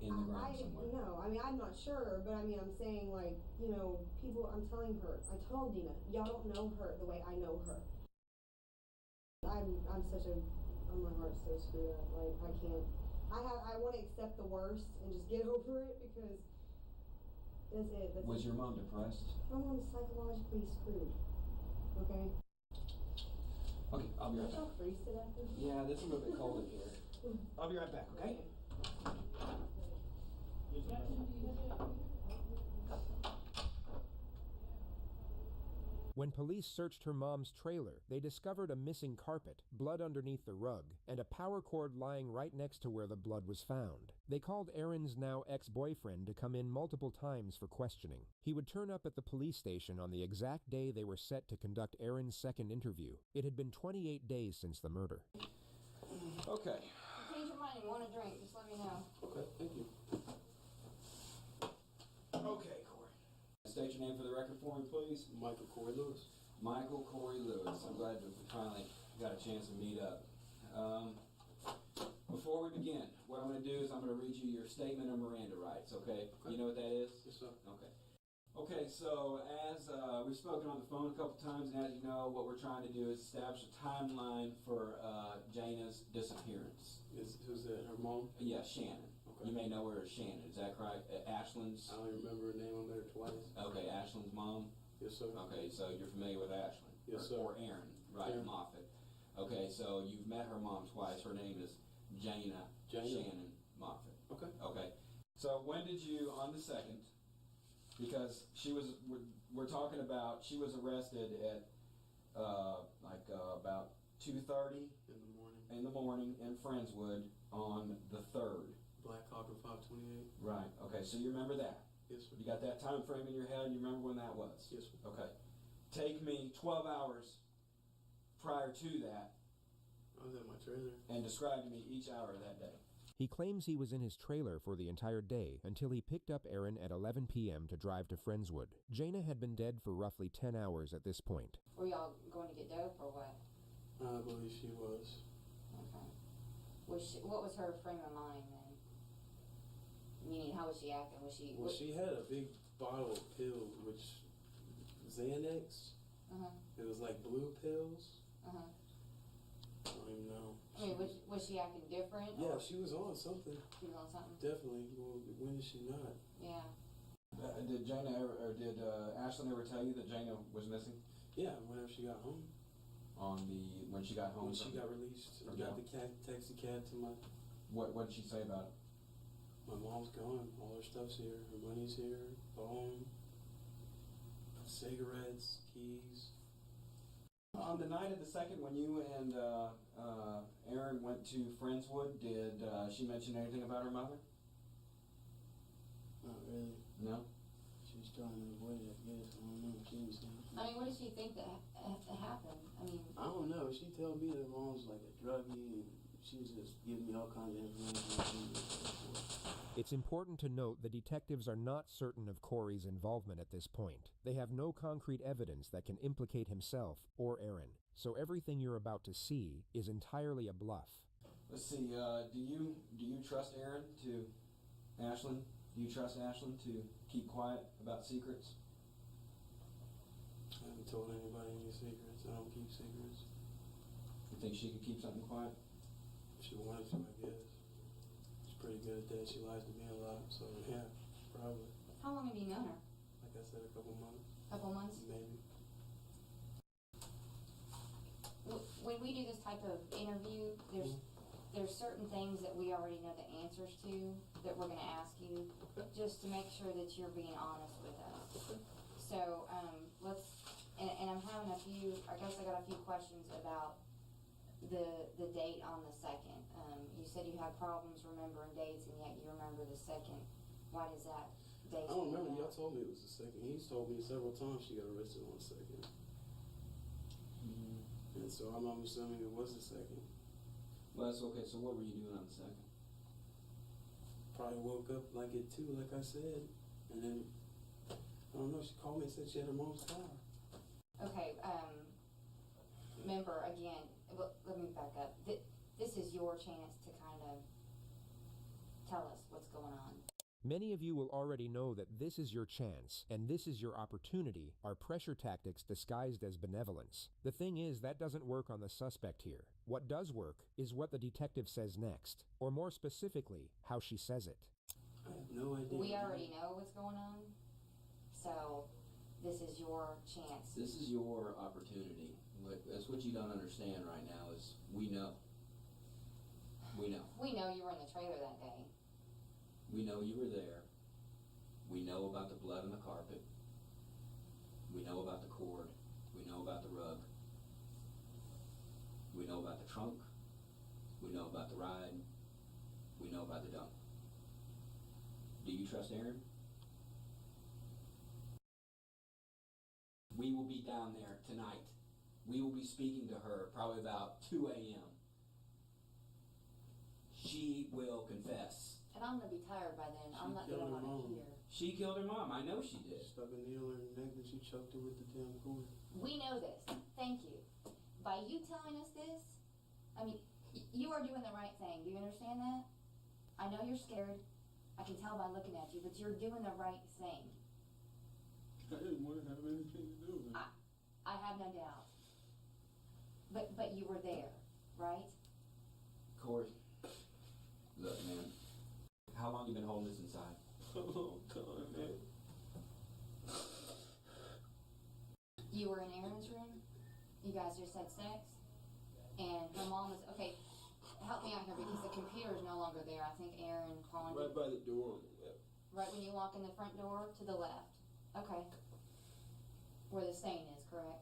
in the ground somewhere? No, I mean, I'm not sure, but I mean, I'm saying, like, you know, people, I'm telling her, I told Dina, y'all don't know her the way I know her. My heart's so screwed up, like, I can't, I want to accept the worst and just get over it because that's it. Was your mom depressed? My mom's psychologically screwed, okay? Okay, I'll be right back. Don't y'all freeze to death? Yeah, it's a little bit cold in here. I'll be right back, okay? When police searched her mom's trailer, they discovered a missing carpet, blood underneath the rug, and a power cord lying right next to where the blood was found. They called Aaron's now ex-boyfriend to come in multiple times for questioning. He would turn up at the police station on the exact day they were set to conduct Aaron's second interview. It had been 28 days since the murder. Okay. Change your mind and want a drink, just let me know. Okay, thank you. Okay, Corey. State your name for the record for me, please. Michael Corey Lewis. Michael Corey Lewis. I'm glad that we finally got a chance to meet up. Before we begin, what I'm going to do is I'm going to read you your statement of Miranda rights, okay? You know what that is? Yes, sir. Okay. Okay, so as we've spoken on the phone a couple times, and as you know, what we're trying to do is establish a timeline for Jana's disappearance. Who's that, her mom? Yeah, Shannon. Okay. You may know her as Shannon, is that correct? Ashland's? I only remember her name on there twice. Okay, Ashland's mom? Yes, sir. Okay, so you're familiar with Ashland? Yes, sir. Or Aaron, right, Aaron. Moffett. Okay, so you've met her mom twice. Her name is Jana Shannon Moffett. Okay. Okay. So when did you, on the 2nd, because we're talking about, she was arrested at about 2:30 in the morning in Friendswood on the 3rd. Black Hawker 528. Right, okay, so you remember that? Yes, sir. You got that time frame in your head, and you remember when that was? Yes, sir. Okay. Take me 12 hours prior to that. I was at my trailer. And describe to me each hour of that day. He claims he was in his trailer for the entire day until he picked up Aaron at 11 p.m. to drive to Friendswood. Jaina had been dead for roughly 10 hours at this point. Were y'all going to get dope or what? I believe she was. Okay. What was her frame of mind then? Meaning, how was she acting? Well, she had a big bottle of pills, which Xanax. It was like blue pills. I don't even know. I mean, was she acting different? Yeah, or? she was on something. She was on something? Definitely. Well, when is she not? Yeah. Did Jaina ever, or did Ashlyn ever tell you that Jaina was missing? Yeah, whenever she got home. When she got home? When she got released. Got the taxi cab to my... What did she say about it? My mom's gone. All her stuff's here. Her money's here. Phone. Cigarettes. Keys. On the night of the 2nd, when you and Aaron went to Friendswood, did she mention anything about her mother? Not really. No? She was trying to avoid it, I guess. I don't know. She was saying. I mean, what did she think that happened? I mean... I don't know. She told me that mom's like a druggie, and she was just giving me all kinds of information. It's important to note the detectives are not certain of Corey's involvement at this point. They have no concrete evidence that can implicate himself or Aaron, so everything you're about to see is entirely a bluff. Let's see, do you trust Aaron to Ashlyn? Do you trust Ashlyn to keep quiet about secrets? I haven't told anybody any secrets. I don't keep secrets. You think she could keep something quiet? If she wanted to, I guess. She's pretty good at that. She lies to me a lot, so yeah, probably. How long have you known her? Like I said, a couple months. Couple months? Maybe. When we do this type of interview, there's certain things that we already know the answers to that we're going to ask you, just to make sure that you're being honest with us. So and I'm having a few, I guess I got a few questions about the date on the 2nd. You said you had problems remembering dates, and yet you remember the 2nd. Why does that date? I don't remember. Y'all told me it was the 2nd. He's told me several times she got arrested on the 2nd. And so I'm assuming it was the 2nd. Well, that's okay. So what were you doing on the 2nd? Probably woke up like at 2, like I said, and then I don't know. She called me and said she had her mom's car. Okay. Remember again. Let me back up. This is your chance to kind of tell us what's going on. Many of you will already know that this is your chance, and this is your opportunity, are pressure tactics disguised as benevolence. The thing is, that doesn't work on the suspect here. What does work is what the detective says next, or more specifically, how she says it. I have no idea. We already know what's going on, so this is your chance. This is your opportunity. That's what you don't understand right now is we know. We know. We know you were in the trailer that day. We know you were there. We know about the blood on the carpet. We know about the cord. We know about the rug. We know about the trunk. We know about the ride. We know about the dump. Do you trust Aaron? We will be down there tonight. We will be speaking to her probably about 2 a.m. She will confess. And I'm going to be tired by then. I'm not going to want to hear. She killed her mom. I know she did. Stuck a needle in her neck and she choked her with the damn cord. We know this. Thank you. By you telling us this, I mean, you are doing the right thing. Do you understand that? I know you're scared. I can tell by looking at you, but you're doing the right thing. I didn't want to have anything to do with it. I have no doubt. But you were there, right? Corey, look, man. How long you been holding this inside? A long time, man. You were in Aaron's room. You guys just had sex. And her mom was, okay, help me out here because the computer is no longer there. I think Aaron calling Right by the door. Right when you walk in the front door, to the left. Okay. Where the stain is, correct?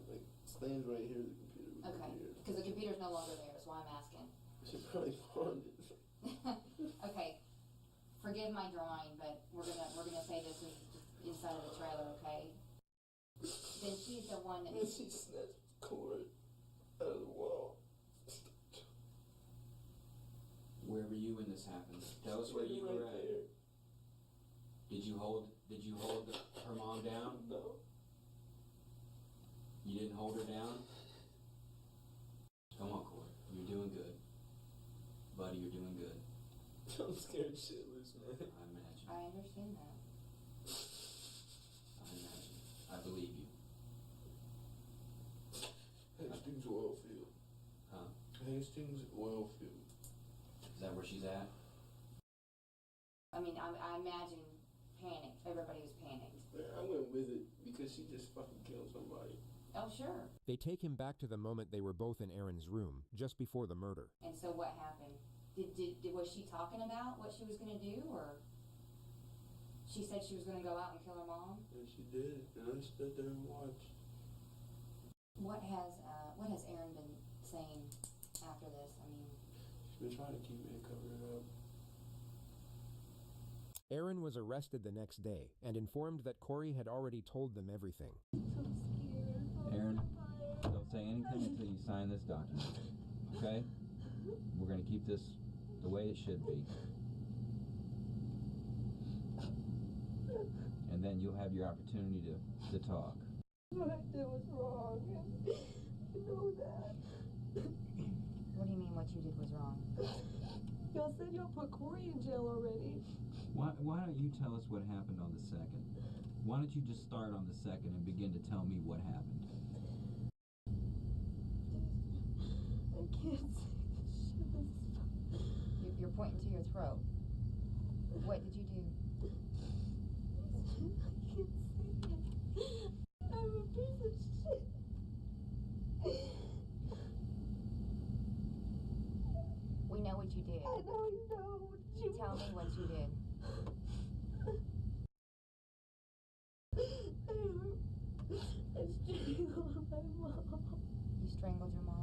Like, stains right here, the computer. Okay. Because the computer's no longer there, is why I'm asking. She probably pawned it. Okay. Forgive my drawing, but we're gonna say this is inside of the trailer, okay? Then she's the one that. And she snatched the cord out of the wall. Where were you when this happened? Tell us where you were at. There. Did you hold her mom down? No. You didn't hold her down? Come on, Corey. You're doing good. Buddy, you're doing good. I'm scared shitless, man. I imagine. I understand that. I imagine. I believe you. Hastings oil field. Huh? Hastings oil field. Is that where she's at? I mean, I imagine panicked. Everybody was panicked. Man, I went with it because she just fucking killed somebody. Oh, sure. They take him back to the moment they were both in Aaron's room, just before the murder. And so what happened? Was she talking about what she was going to do, or she said she was going to go out and kill her mom? And she did, and I stood there and watched. What has Aaron been saying after this? I mean, She's been trying to keep me to cover it up. Aaron was arrested the next day and informed that Corey had already told them everything. Aaron, don't say anything until you sign this document, okay? We're going to keep this the way it should be. And then you'll have your opportunity to talk. What I did was wrong, and I know that. what do you mean what you did was wrong? Y'all said y'all put Corey in jail already. Why don't you tell us what happened on the 2nd? Why don't you just start on the 2nd and begin to tell me what happened? I can't say this shit. You're pointing to your throat. What did you do? I can't say it. I'm a piece of shit. We know what you did. I know you know. Tell me what you did. I strangled my mom. You strangled your mom?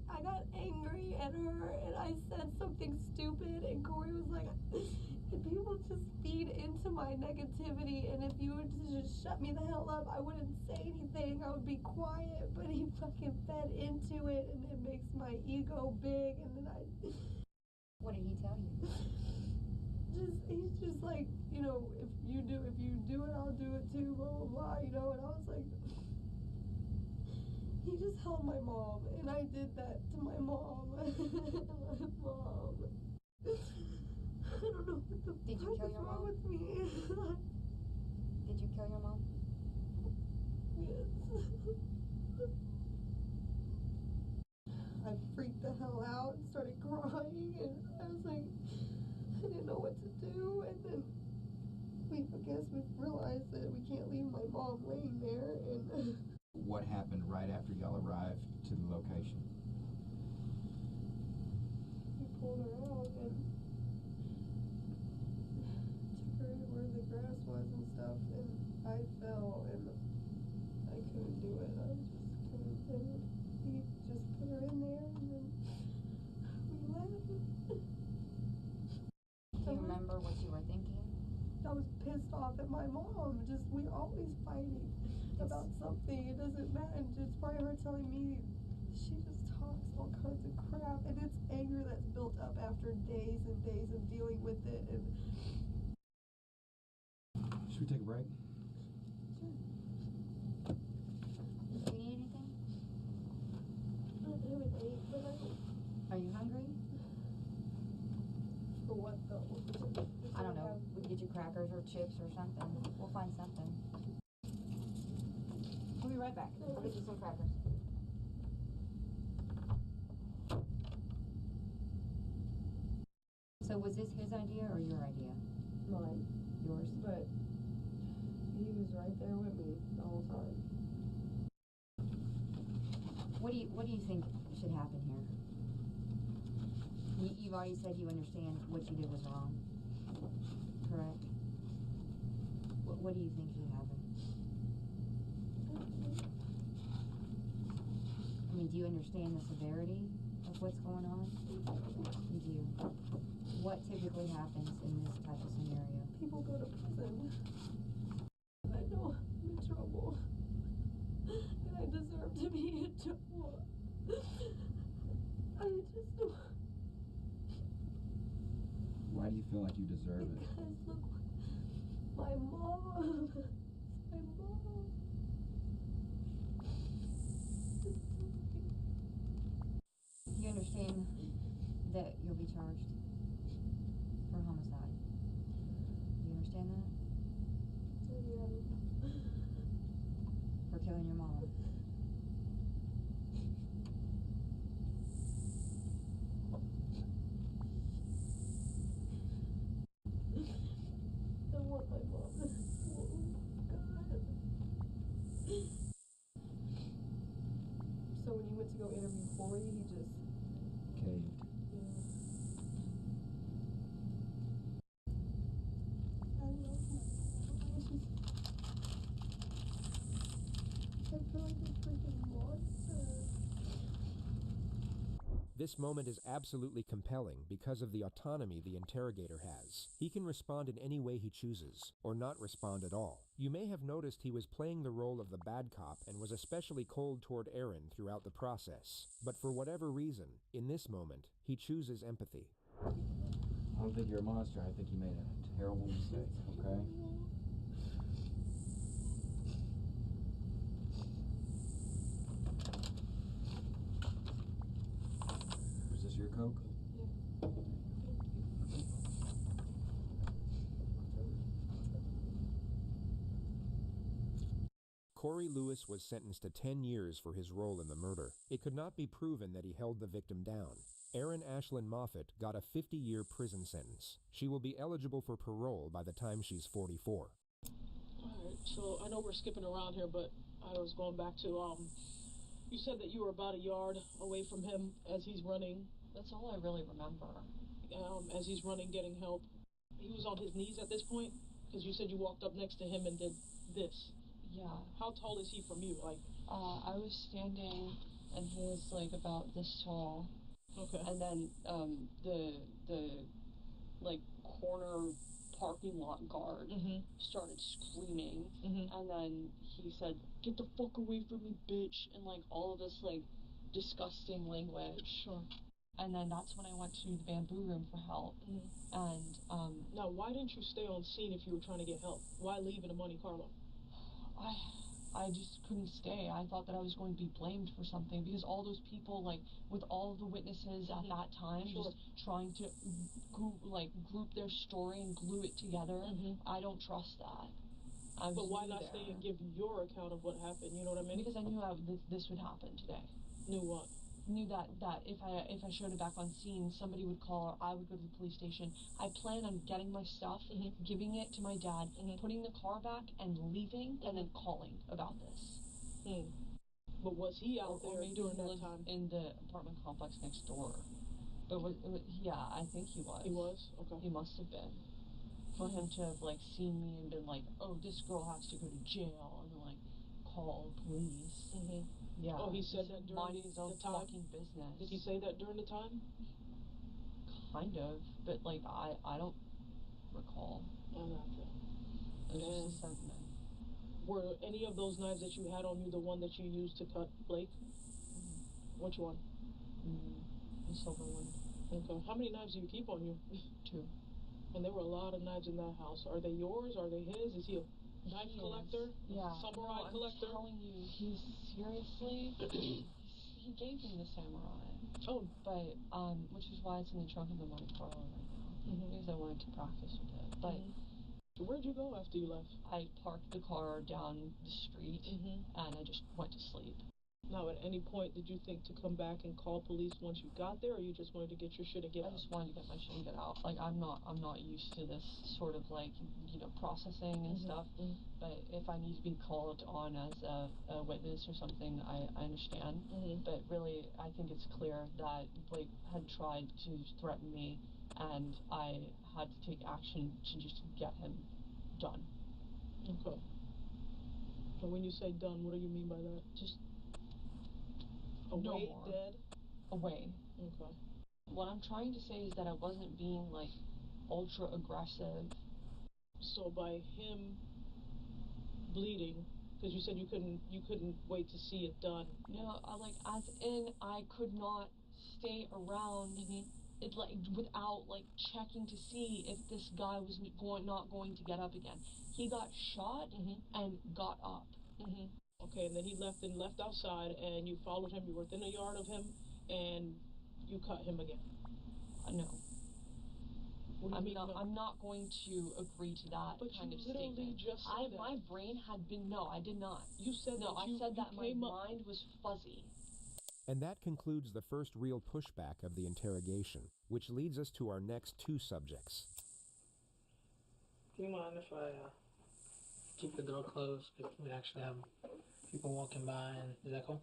I got angry at her and I said something stupid, and Corey was like, people just feed into my negativity, and if you were to just shut me the hell up, I wouldn't say anything, I would be quiet, but he fucking fed into it, and it makes my ego big, and then What did he tell you? He's just like, you know, if you do it, I'll do it too, blah, blah, blah, you know, and I was like, he just held my mom, and I did that to my mom. My mom. I don't know what the Did you kill your wrong mom? with me. Did you kill your mom? Yes. I freaked the hell out and started crying, and I was like, I didn't know what to do, and then we realized that we can't leave my mom laying there, and What happened right after y'all arrived to the location? we pulled her out and took her where the grass was and stuff, and I fell, and I couldn't do it. I just couldn't, and he just put her in there, and then we left. Do you remember what you were thinking? I was pissed off at my mom. We always fighting about something. It doesn't matter. It's probably her telling me she just talks all kinds of crap, and it's anger that's built up after days and days of dealing with it. And Should we take a break? Do you need anything? I haven't ate, but Are you hungry? For what though? I don't know. We can get you crackers or chips or something. We'll find something. We'll be right back. I'll get you some crackers. So was this his idea or your idea? Mine. Yours? But he was right there with me the whole time. What do you think should happen here? you've already said you understand what you did was wrong, correct? What do you think should happen? I mean, do you understand the severity of what's going on? You do. What typically happens in this type of scenario? People go to prison. I know I'm in trouble. And I deserve to be in trouble. I just don't. Why do you feel like you deserve it? Because look, my mom. My mom. You understand that you'll be charged for homicide? Do you understand that? Yeah. For killing your mom? I want my mom. God. So when you went to go interview Corey, he just Caved. I love my mom. I feel like a freaking monster. This moment is absolutely compelling because of the autonomy the interrogator has. He can respond in any way he chooses, or not respond at all. You may have noticed he was playing the role of the bad cop and was especially cold toward Aaron throughout the process. But for whatever reason, in this moment, he chooses empathy. I don't think you're a monster. I think you made a terrible mistake, okay? Is this your Coke? Corey Lewis was sentenced to 10 years for his role in the murder. It could not be proven that he held the victim down. Erin Ashlyn Moffett got a 50-year prison sentence. She will be eligible for parole by the time she's 44. Alright, so I know we're skipping around here, but I was going back to, you said that you were about a yard away from him as he's running. That's all I really remember. As he's running, getting help. He was on his knees at this point? Because you said you walked up next to him and did this. Yeah. How tall is he from you? Like, I was standing, and he was like about this tall. Okay. And then the like corner parking lot guard started screaming, and then he said, "Get the fuck away from me, bitch!" and like all of this like disgusting language. Sure. And then that's when I went to the bamboo room for help. And now, why didn't you stay on scene if you were trying to get help? Why leave in a Monte Carlo? I just couldn't stay. I thought that I was going to be blamed for something because all those people, like, with all the witnesses at that time, just trying to group their story and glue it together. I don't trust that. But why not stay and give your account of what happened? You know what I mean? Because I knew this would happen today. Knew what? Knew that if I showed it back on scene, somebody would call or I would go to the police station. I plan on getting my stuff, giving it to my dad, putting the car back and leaving, and then calling about this. But was he out there during that time? In the apartment complex next door. But yeah, I think he was. He was? Okay. He must have been. For him to have like seen me and been like, "Oh, this girl has to go to jail," and then like call police. Yeah. Oh, he said that during his own the time? fucking business. Did he say that during the time? Kind of, but like I don't recall. I'm not sure. It was just a sentiment. Were any of those knives that you had on you the one that you used to cut Blake? Which one? The silver one. Okay. How many knives do you keep on you? 2. And there were a lot of knives in that house. Are they yours? Are they his? Is he a knife collector? Yeah. Samurai collector? I'm telling you, he's seriously. He gave me the samurai. Oh. But which is why it's in the trunk of the Monte Carlo right now. Because I wanted to practice with it. But where'd you go after you left? I parked the car down the street and I just went to sleep. Now, at any point, did you think to come back and call police once you got there, or you just wanted to get your shit and get out? I just wanted to get my shit and get out. Like, I'm not used to this sort of like, processing and stuff. But if I need to be called on as a witness or something, I understand. But really, I think it's clear that Blake had tried to threaten me, and I had to take action to just get him done. Okay. So when you say done, what do you mean by that? Just away, no more. dead? Away. Okay. What I'm trying to say is that I wasn't being like ultra aggressive. So by him bleeding, because you said you couldn't wait to see it done. No, as in I could not stay around it without checking to see if this guy was not going to get up again. He got shot and got up. Okay, and then he left outside, and you followed him. You were within a yard of him, and you cut him again. No. No? I'm not going to agree to that kind of statement. But you literally just said that. My brain had been, no, I did not. You said no, that I said that my mind was fuzzy. And that concludes the first real pushback of the interrogation, which leads us to our next two subjects. Do you mind if I keep the door closed if we actually have people walking by? And is that cool?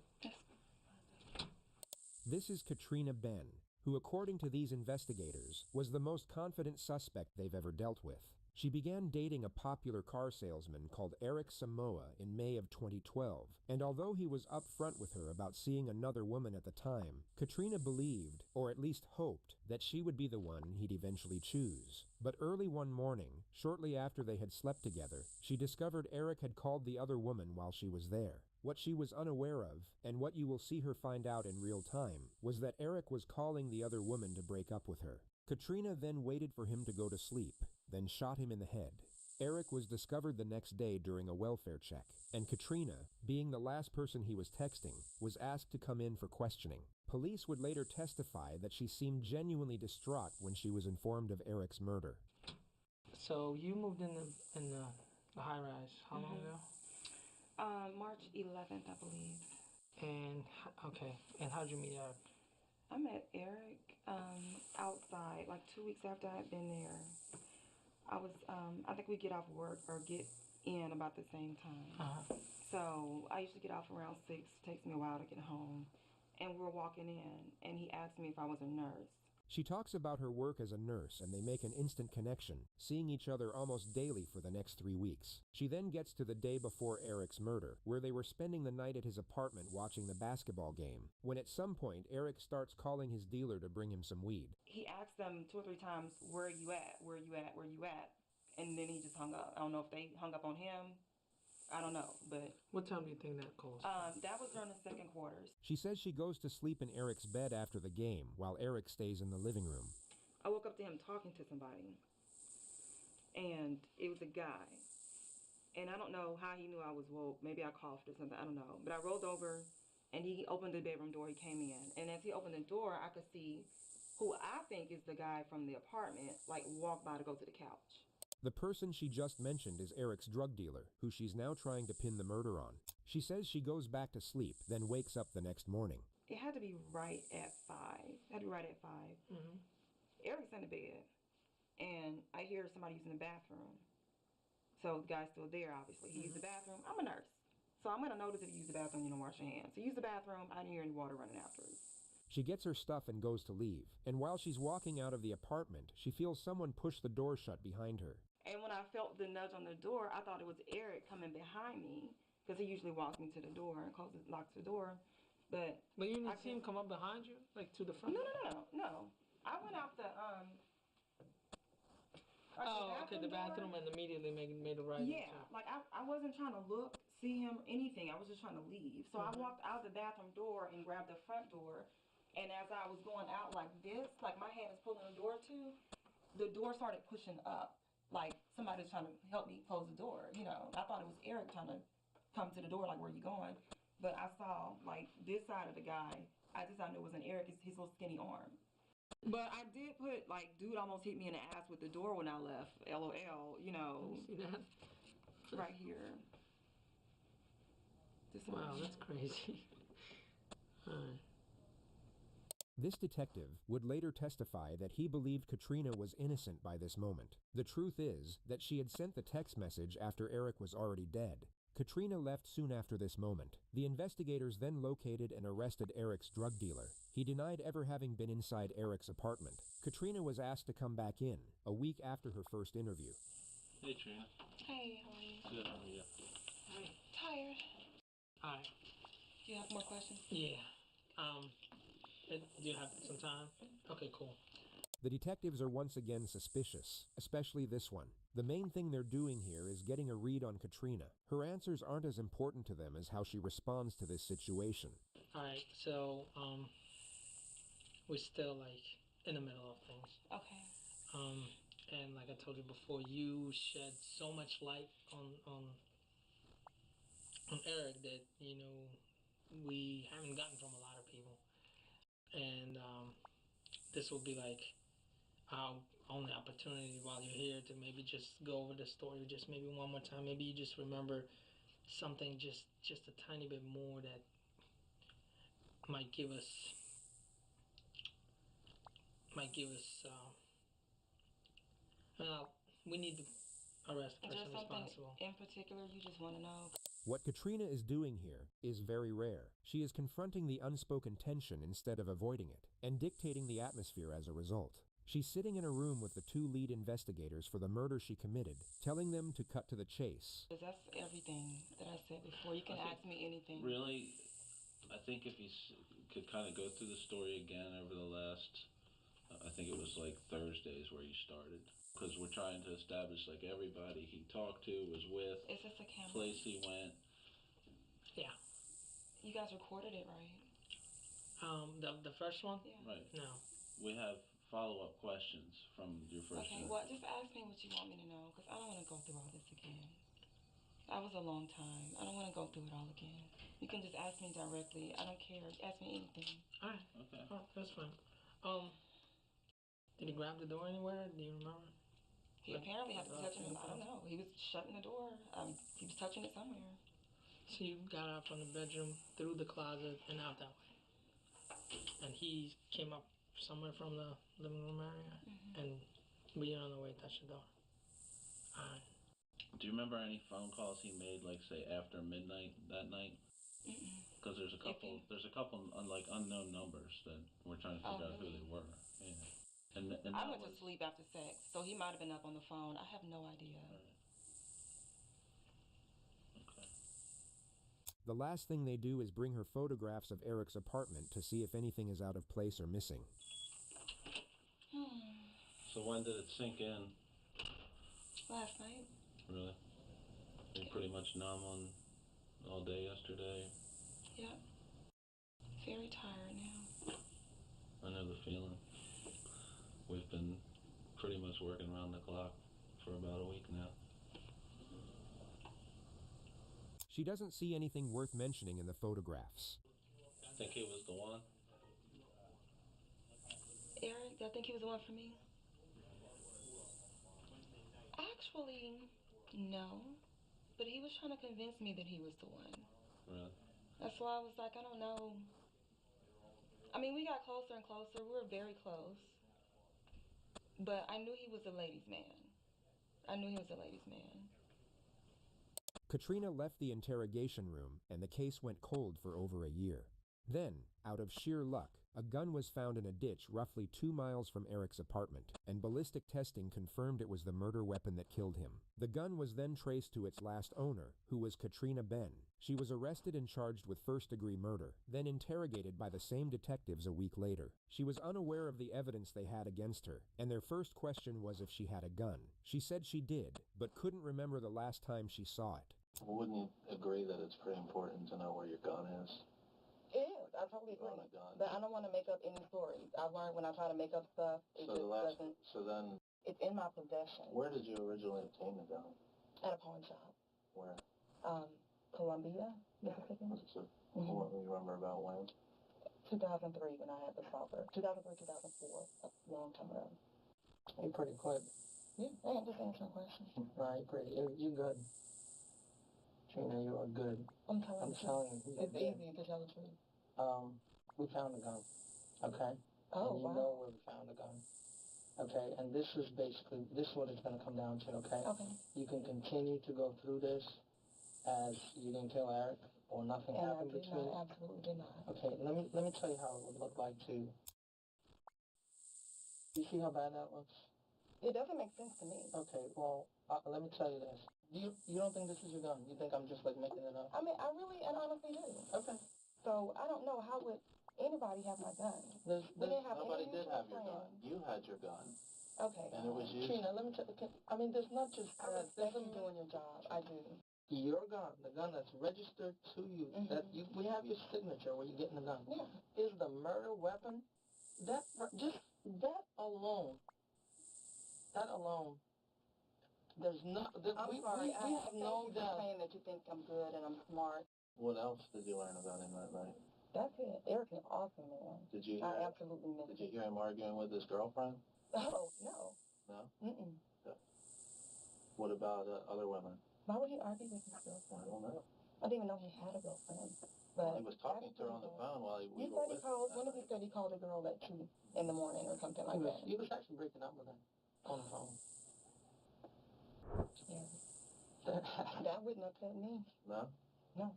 This is Katrina Ben, who, according to these investigators, was the most confident suspect they've ever dealt with. She began dating a popular car salesman called Eric Samoa in May of 2012, and although he was upfront with her about seeing another woman at the time, Katrina believed, or at least hoped, that she would be the one he'd eventually choose. But early one morning, shortly after they had slept together, she discovered Eric had called the other woman while she was there. What she was unaware of, and what you will see her find out in real time, was that Eric was calling the other woman to break up with her. Katrina then waited for him to go to sleep, then shot him in the head. Eric was discovered the next day during a welfare check, and Katrina, being the last person he was texting, was asked to come in for questioning. Police would later testify that she seemed genuinely distraught when she was informed of Eric's murder. So you moved in the high-rise how long ago? March 11th, I believe. And, okay, and how'd you meet Eric? I met Eric outside, like 2 weeks after I had been there. I think we get off work or get in about the same time. So I usually get off around 6. It takes me a while to get home. And we're walking in, and he asked me if I was a nurse. She talks about her work as a nurse, and they make an instant connection, seeing each other almost daily for the next 3 weeks. She then gets to the day before Eric's murder, where they were spending the night at his apartment watching the basketball game, when at some point Eric starts calling his dealer to bring him some weed. He asked them 2 or 3 times, where are you at? Where are you at? Where are you at? And then he just hung up. I don't know if they hung up on him. I don't know, but... What time do you think that caused? That was during the second quarters. She says she goes to sleep in Eric's bed after the game, while Eric stays in the living room. I woke up to him talking to somebody, and it was a guy. And I don't know how he knew I was woke. Maybe I coughed or something. I don't know. But I rolled over, and he opened the bedroom door. He came in. And as he opened the door, I could see who I think is the guy from the apartment, walk by to go to the couch. The person she just mentioned is Eric's drug dealer, who she's now trying to pin the murder on. She says she goes back to sleep, then wakes up the next morning. It had to be right at 5. It had to be right at 5. Eric's in the bed, and I hear somebody using the bathroom. So the guy's still there, obviously. He used the bathroom. I'm a nurse, so I'm going to notice if you use the bathroom, you don't wash your hands. So use the bathroom. I didn't hear any water running afterwards. She gets her stuff and goes to leave, and while she's walking out of the apartment, she feels someone push the door shut behind her. And when I felt the nudge on the door, I thought it was Eric coming behind me, because he usually walks me to the door and locks the door. But you didn't see him come up behind you, to the front? No. I went out the the bathroom and immediately made a right. Yeah, I wasn't trying to look, see him, anything. I was just trying to leave. So I walked out the bathroom door and grabbed the front door. And as I was going out like this, my hand is pulling the door too, the door started pushing up. Like somebody's trying to help me close the door, I thought it was Eric trying to come to the door, where are you going? But I saw, this side of the guy, I just knew it wasn't Eric, his little skinny arm. But I did put, dude almost hit me in the ass with the door when I left, LOL, See that? Right here. Wow, that's crazy. This detective would later testify that he believed Katrina was innocent by this moment. The truth is that she had sent the text message after Eric was already dead. Katrina left soon after this moment. The investigators then located and arrested Eric's drug dealer. He denied ever having been inside Eric's apartment. Katrina was asked to come back in, a week after her first interview. Hey, Trina. Hey, how are you? Good, how are you? Tired. Alright. Do you have more questions? Yeah. Do you have some time? Okay, cool. The detectives are once again suspicious, especially this one. The main thing they're doing here is getting a read on Katrina. Her answers aren't as important to them as how she responds to this situation. Alright, so, we're still, like, in the middle of things. Okay. And like I told you before, you shed so much light on Eric that, you know, we haven't gotten from a lot of people. And this will be like our only opportunity while you're here to maybe just go over the story just maybe one more time. Maybe you just remember something just a tiny bit more that might give us we need to arrest the Is there person something responsible. in particular you just want to know? What Katrina is doing here is very rare. She is confronting the unspoken tension instead of avoiding it, and dictating the atmosphere as a result. She's sitting in a room with the two lead investigators for the murder she committed, telling them to cut to the chase. That's everything that I said before. You can ask me anything. Really, I think if you could kind of go through the story again over the last, I think it was like Thursdays where you started. Because we're trying to establish like everybody he talked to, was with, Is this a camera? place he went. Yeah. You guys recorded it, right? The first one? Yeah. Right. No. We have follow-up questions from your first Okay, one. well, just ask me what you want me to know, because I don't want to go through all this again. That was a long time. I don't want to go through it all again. You can just ask me directly. I don't care. Ask me anything. Alright. Okay. Oh, that's fine. Did he grab the door anywhere? Do you remember? He apparently had to be touching it. I don't know. He was shutting the door. He was touching it somewhere. So you got out from the bedroom, through the closet, and out that way. And he came up somewhere from the living room area, and we on the way touched the door. Alright. Do you remember any phone calls he made, like say after midnight that night? Because there's a couple like unknown numbers that we're trying to figure out who they were. Yeah. And I went to sleep after sex, so he might have been up on the phone. I have no idea. Okay. The last thing they do is bring her photographs of Eric's apartment to see if anything is out of place or missing. So when did it sink in? Last night. Really? You're pretty much numb on all day yesterday? Yep. Very tired now. I know the feeling. We've been pretty much working around the clock for about a week now. She doesn't see anything worth mentioning in the photographs. Think he was the one? Eric, I think he was the one for me. Actually, no. But he was trying to convince me that he was the one. Really? That's why I was like, I don't know. I mean, we got closer and closer. We were very close. But I knew he was a ladies' man. Katrina left the interrogation room, and the case went cold for over a year. Then, out of sheer luck, a gun was found in a ditch roughly 2 miles from Eric's apartment, and ballistic testing confirmed it was the murder weapon that killed him. The gun was then traced to its last owner, who was Katrina Ben. She was arrested and charged with first-degree murder, then interrogated by the same detectives a week later. She was unaware of the evidence they had against her, and their first question was if she had a gun. She said she did, but couldn't remember the last time she saw it. Wouldn't you agree that it's pretty important to know where your gun is? It is. I totally agree. But I don't want to make up any stories. I've learned when I try to make up stuff, it just doesn't. So then, it's in my possession. Where did you originally obtain the gun? At a pawn shop. Where? Columbia, Mississippi. What do you remember about when? 2003 when I had the Stalker. 2003, 2004. A long time ago. You're pretty quick. Yeah, I am just answering questions. Right, pretty. You're good. Trina, you are good. I'm telling you. you. It's easy to tell the truth. We found a gun. Okay? Oh, and you wow. know where we found the gun. Okay, and this is basically, this is what it's going to come down to, okay? Okay. You can continue to go through this as you didn't kill Eric, or nothing And I happened did between. not, absolutely did not. Okay, let me tell you how it would look like too. You see how bad that looks? It doesn't make sense to me. Okay, well, let me tell you this. You don't think this is your gun? You think I'm just like making it up? I mean, I really and honestly do. Okay. So I don't know, how would anybody have my gun? We didn't have Nobody any did mutual have your gun. friends. You had your gun. Okay. And it was used. Trina, let me tell you, I mean, there's not just I that. respect you doing your job. I do. Your gun, the gun that's registered to you, that we have your signature where you're getting the gun, is the murder weapon. That alone, there's not. I'm sorry. We have no just doubt. saying that you think I'm good and I'm smart. What else did you learn about him that night? That's it. Eric's an awesome man. Did you I hear? absolutely miss Did you hear him arguing with his girlfriend? Oh, no. No. Mm-mm. Yeah. What about other women? Why would he argue with his girlfriend? I don't know. I didn't even know he had a girlfriend. But He was talking to her on the phone while we he were said he with called, him. one of you said he called a girl at 2 in the morning or something like that. He was actually breaking up with her on the phone. Yeah. That wouldn't upset me. No. No.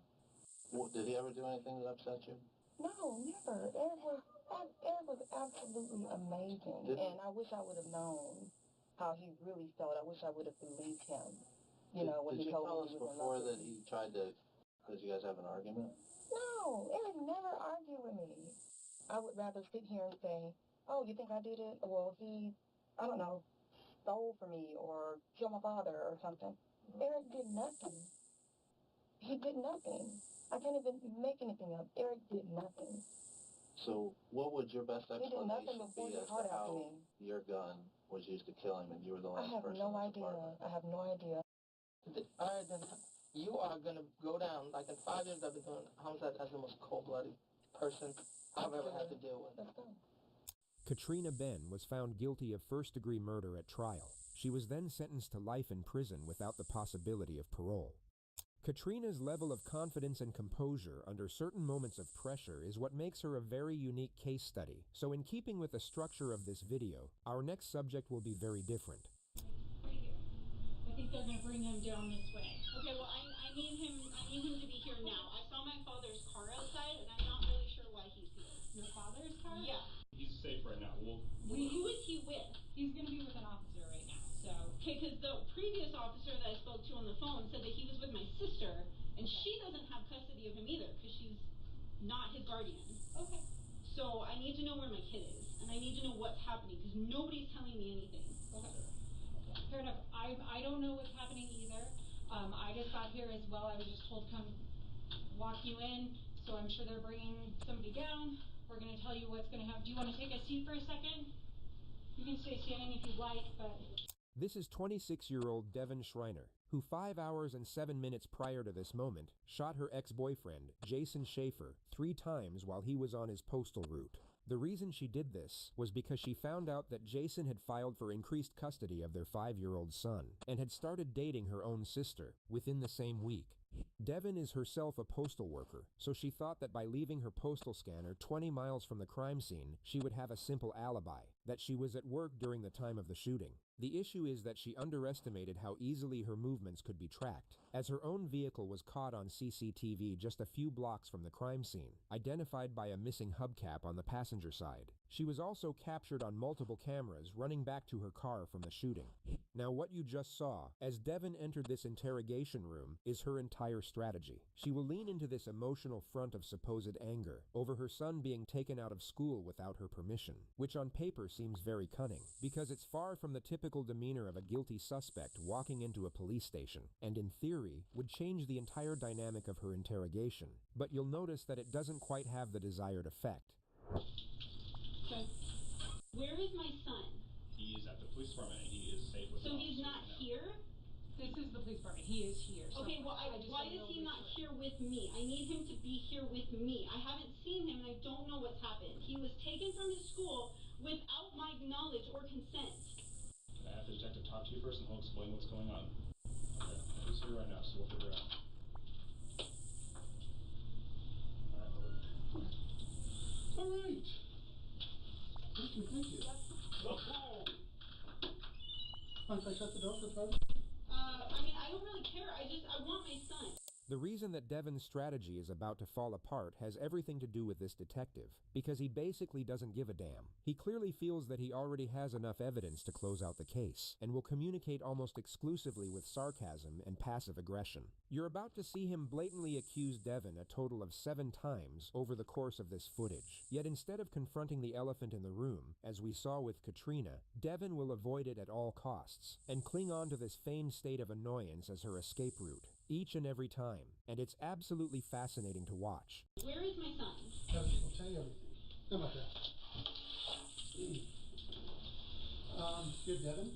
Well, did he ever do anything that upset you? No, never. Eric was absolutely amazing. And I wish I would have known how he really felt. I wish I would have believed him. When Did he you told tell me us he was in before love with that me. he tried to, because you guys have an argument? No, Eric never argued with me. I would rather sit here and say, oh, you think I did it? Well, he, I don't know, stole from me or killed my father or something. Eric did nothing. He did nothing. I can't even make anything up. Eric did nothing. So what would your best He did nothing explanation but pour be his as to heart out to how me. your gun was used to kill him and you were the I last have person no in his idea. apartment? I have no idea. All right, then you are going to go down, like in 5 years I've been doing homicide as the most cold-blooded person I've ever had to deal with. Let's go. Katrina Ben was found guilty of first-degree murder at trial. She was then sentenced to life in prison without the possibility of parole. Katrina's level of confidence and composure under certain moments of pressure is what makes her a very unique case study. So in keeping with the structure of this video, our next subject will be very different. Right here. I think they're going to bring him down this way. Okay, well, I need him to be here now. I saw my father's car outside, and I'm not really sure why he's here. Your father's car? Yeah. He's safe right now. Who is he with? He's going to be with an officer right now, so. Okay, because the previous officer that I spoke to on the phone said that he was with my sister, and she doesn't have custody of him either, because she's not his guardian. Okay. So I need to know where my kid is, and I need to know what's happening, because nobody's telling me anything. Okay. Fair enough. I don't know what's happening either. I just got here as well. I was just told come walk you in, so I'm sure they're bringing somebody down. We're going to tell you what's going to happen. Do you want to take a seat for a second? You can stay standing if you'd like, but... This is 26-year-old Devin Schreiner, who 5 hours and 7 minutes prior to this moment shot her ex-boyfriend, Jason Schaefer, 3 times while he was on his postal route. The reason she did this was because she found out that Jason had filed for increased custody of their 5-year-old son and had started dating her own sister within the same week. Devin is herself a postal worker, so she thought that by leaving her postal scanner 20 miles from the crime scene, she would have a simple alibi, that she was at work during the time of the shooting. The issue is that she underestimated how easily her movements could be tracked, as her own vehicle was caught on CCTV just a few blocks from the crime scene, identified by a missing hubcap on the passenger side. She was also captured on multiple cameras running back to her car from the shooting. Now what you just saw, as Devin entered this interrogation room, is her entire strategy. She will lean into this emotional front of supposed anger over her son being taken out of school without her permission, which on paper seems very cunning, because it's far from the typical demeanor of a guilty suspect walking into a police station, and in theory, would change the entire dynamic of her interrogation. But you'll notice that it doesn't quite have the desired effect. Okay. Where is my son? He is at the police department and he is safe with So he's not here? This is the police department. He is here. Okay, well, why is he not here with me? I need him to be here with me. I haven't seen him and I don't know what's happened. He was taken from his school without my knowledge or consent. Can I have the detective talk to you first and he'll explain what's going on? Okay, he's here right now, so we'll figure it out. Alright, over. Thank you. Mind if I shut the door for privacy? I mean, I don't really care. I want my son. The reason that Devin's strategy is about to fall apart has everything to do with this detective, because he basically doesn't give a damn. He clearly feels that he already has enough evidence to close out the case, and will communicate almost exclusively with sarcasm and passive aggression. You're about to see him blatantly accuse Devin a total of 7 times over the course of this footage. Yet instead of confronting the elephant in the room, as we saw with Katrina, Devin will avoid it at all costs, and cling on to this feigned state of annoyance as her escape route, each and every time, and it's absolutely fascinating to watch. Where is my son? I'll tell you everything. How about that? You're Devin?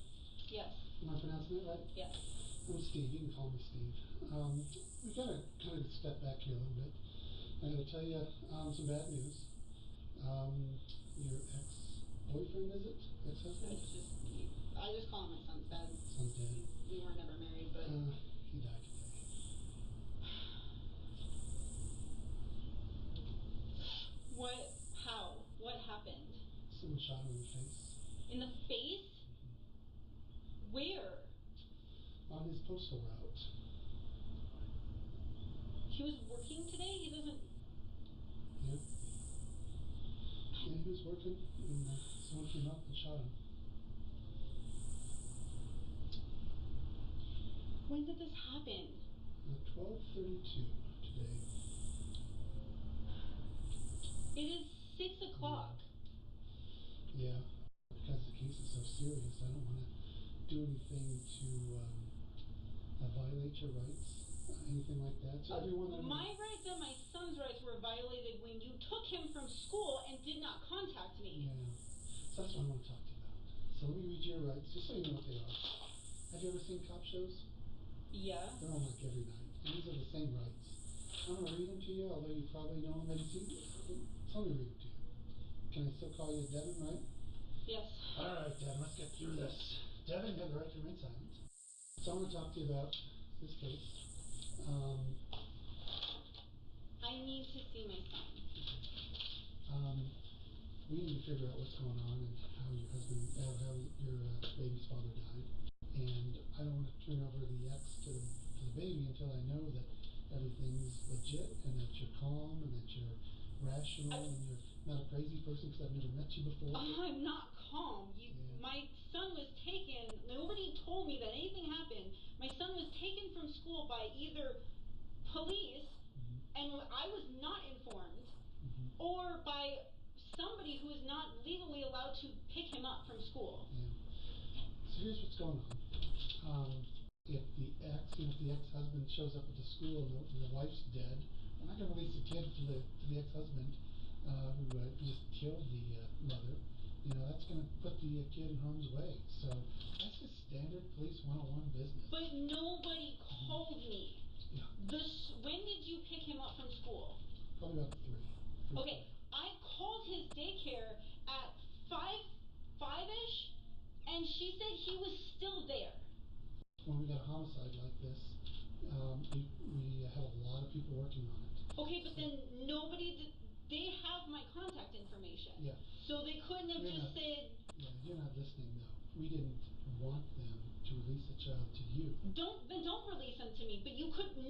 Yes. Am I pronouncing it right? Yes. I'm Steve. You can call me Steve. We gotta kind of step back here a little bit. I gotta tell you some bad news. Your ex-boyfriend, is it? Ex-husband? I just call him my son's dad. Son's dead. We were never married, but... He died today. What? How? What happened? Someone shot him in the face. In the face? Where? On his postal route. He was working today? He doesn't... Yeah. Yeah, he was working, and someone came up and shot him. When did this happen? 12:32 today. It is 6 o'clock. Yeah, because the case is so serious, I don't want to do anything to violate your rights, anything like that. So everyone that my rights and my son's rights were violated when you took him from school and did not contact me. Yeah, so that's what I want to talk to you about. So let me read you your rights, just so you know what they are. Have you ever seen cop shows? Yeah. They're on like every night. And these are the same rights. I'm going to read them to you, although you probably know them. Maybe see. So let me read them to you. Can I still call you Devin, right? Yes. All right, Devin, let's get through this. Devin, you have the right to remain silent. So I want to talk to you about this case. I need to see my son. We need to figure out what's going on and how your husband, how your baby's father died. And I don't want to turn over the ex to the baby until I know that everything's legit and that you're calm and that you're rational and you're not a crazy person because I've never met you before. I'm not calm. My son was taken. Nobody told me that anything happened. My son was taken from school by either police, and I was not informed, or by somebody who is not legally allowed to pick him up from school. Yeah. So here's what's going on. If the ex-husband shows up at the school and the wife's dead, we're not going to release the kid to the ex-husband who just killed the mother. You know, that's going to put the kid in harm's way. So that's just standard police 101 business. But nobody called me. Yeah. When did you pick him up from school? Probably about 3. Okay, I called his daycare at 5-ish, and she said he was still there. When we got a homicide like this, we have a lot of people working on it. Okay, but then they have my contact information. Yeah. So they couldn't have said... Yeah, you're not listening though. We didn't want them to release the child to you. Don't release him to me, but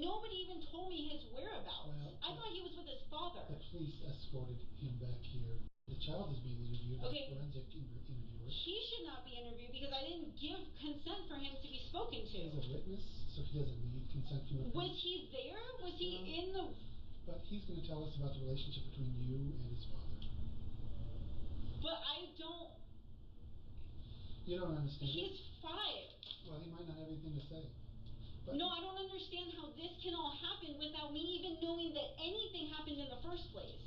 nobody even told me his whereabouts. Well, I thought he was with his father. The police escorted him back here. The child is being interviewed by forensic interviewers. He should not be interviewed because I didn't give consent for him to be spoken to. He's a witness, so he doesn't need consent from the police. Was he there? Was he in the... But he's going to tell us about the relationship between you and his father. But I don't... You don't understand. He's 5. Well, he might not have anything to say. But no, I don't understand how this can all happen without me even knowing that anything happened in the first place.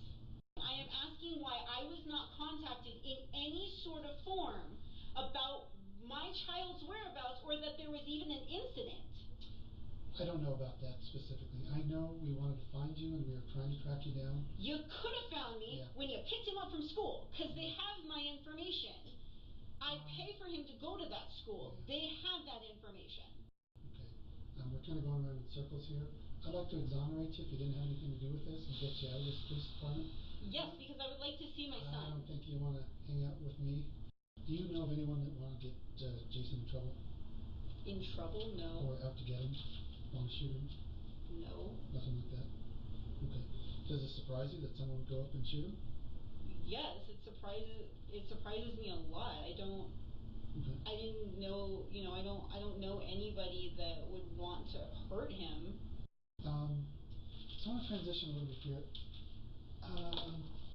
I am asking why I was not contacted in any sort of form about my child's whereabouts or that there was even an incident. I don't know about that specifically. I know we wanted to find you and we were trying to track you down. You could have found me when you picked him up from school because they have my information. I pay for him to go to that school. They have that information. Okay. We're kind of going around in circles here. I'd like to exonerate you if you didn't have anything to do with this and get you out of this police department. Yes, because I would like to see my son. I don't think you want to hang out with me. Do you know of anyone that want to get Jason in trouble? In trouble? No. Or out to get him? Want to shoot him? No. Nothing like that? Okay. Does it surprise you that someone would go up and shoot him? Yes, it surprises me a lot. I didn't know, I don't know anybody that would want to hurt him. So I want to transition a little bit here.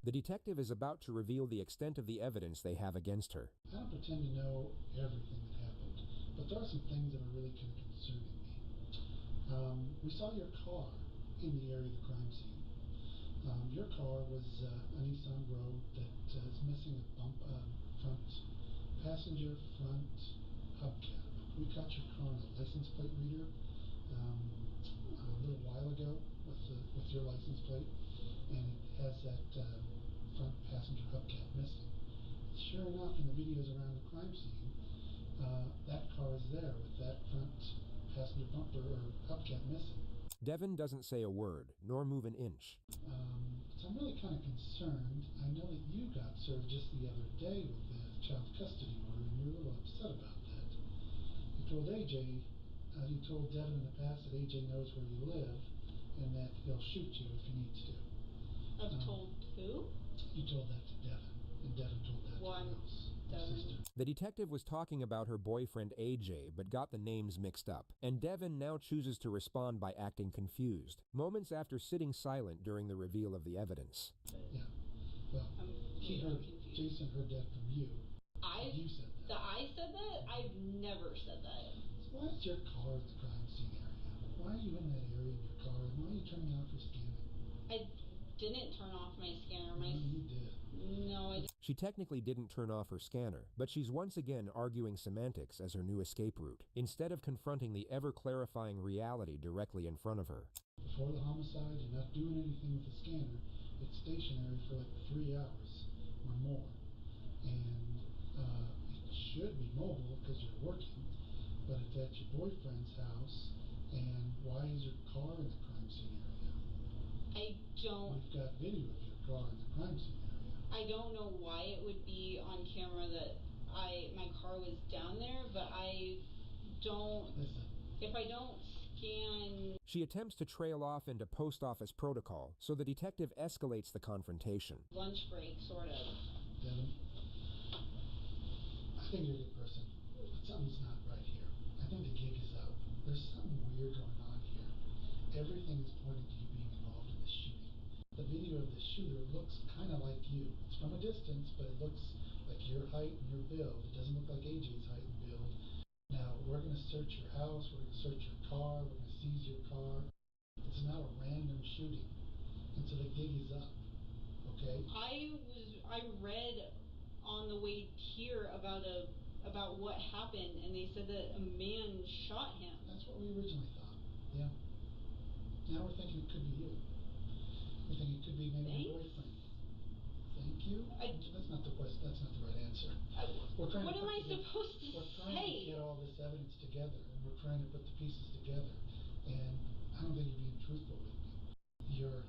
The detective is about to reveal the extent of the evidence they have against her. I don't pretend to know everything that happened, but there are some things that are really kind of concerning me. We saw your car in the area of the crime scene. Your car was a Nissan Rogue that is missing a front passenger front hubcap. We caught your car on a license plate reader a little while ago with your license plate, and it has that front passenger hubcap missing. Sure enough, in the videos around the crime scene, that car is there with that front passenger bumper or hubcap missing. Devin doesn't say a word, nor move an inch. So I'm really kind of concerned. I know that you got served just the other day with the child custody order, and you're a little upset about that. You told AJ, you told Devin in the past that AJ knows where you live, and that he'll shoot you if he needs to. I've told who? You told that to Devin, and Devin told that to Rose, your sister. The detective was talking about her boyfriend AJ, but got the names mixed up, and Devin now chooses to respond by acting confused, moments after sitting silent during the reveal of the evidence. Yeah, well, Jason heard that from you. You said that. I said that? I've never said that. So why is your car at the crime scene area? Why are you in that area in your car? Why are you turning off your scanner? I didn't turn off my scanner. No, you did. No, I didn't. She technically didn't turn off her scanner, but she's once again arguing semantics as her new escape route, instead of confronting the ever-clarifying reality directly in front of her. Before the homicide, you're not doing anything with the scanner. It's stationary for like 3 hours or more. And it should be mobile because you're working, but it's at your boyfriend's house. And why is your car in the crime scene area? We've got video of your car in the crime scene area. I don't know why it would be on camera that my car was down there, but I don't. Listen. If I don't scan. She attempts to trail off into post office protocol, so the detective escalates the confrontation. Lunch break, sort of. Devin, I think you're a good person, but something's not right here. I think the gig is up. There's something weird going on here. Everything is pointing to you being involved in this shooting. The video of the shooter looks kind of like you. It's from a distance, but it looks like your height and your build. It doesn't look like AJ's height and build. Now, we're going to search your house, we're going to search your car, we're going to seize your car. It's not a random shooting. And so the gig is up, okay? I read on the way here about what happened, and they said that a man shot him. That's what we originally thought, yeah. Now we're thinking it could be you. We're thinking it could be maybe your boyfriend. Thank you? That's not the question. That's not the right answer. What am I supposed to say? We're trying to get all this evidence together, and we're trying to put the pieces together. And I don't think you're being truthful with me. Your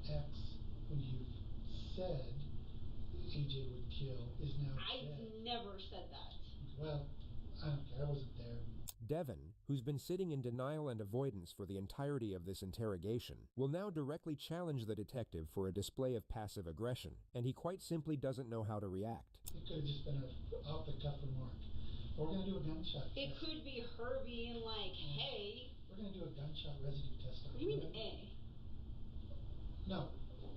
ex, who you've said AJ would kill, is now dead. I've never said that. Well, I don't care. I wasn't there. Devin, who's been sitting in denial and avoidance for the entirety of this interrogation, will now directly challenge the detective for a display of passive aggression, and he quite simply doesn't know how to react. It could have just been an off-the-cuff remark. We're going to do a gunshot test. It could be her being like, hey. We're going to do a gunshot residue test on you. What do you mean A? No,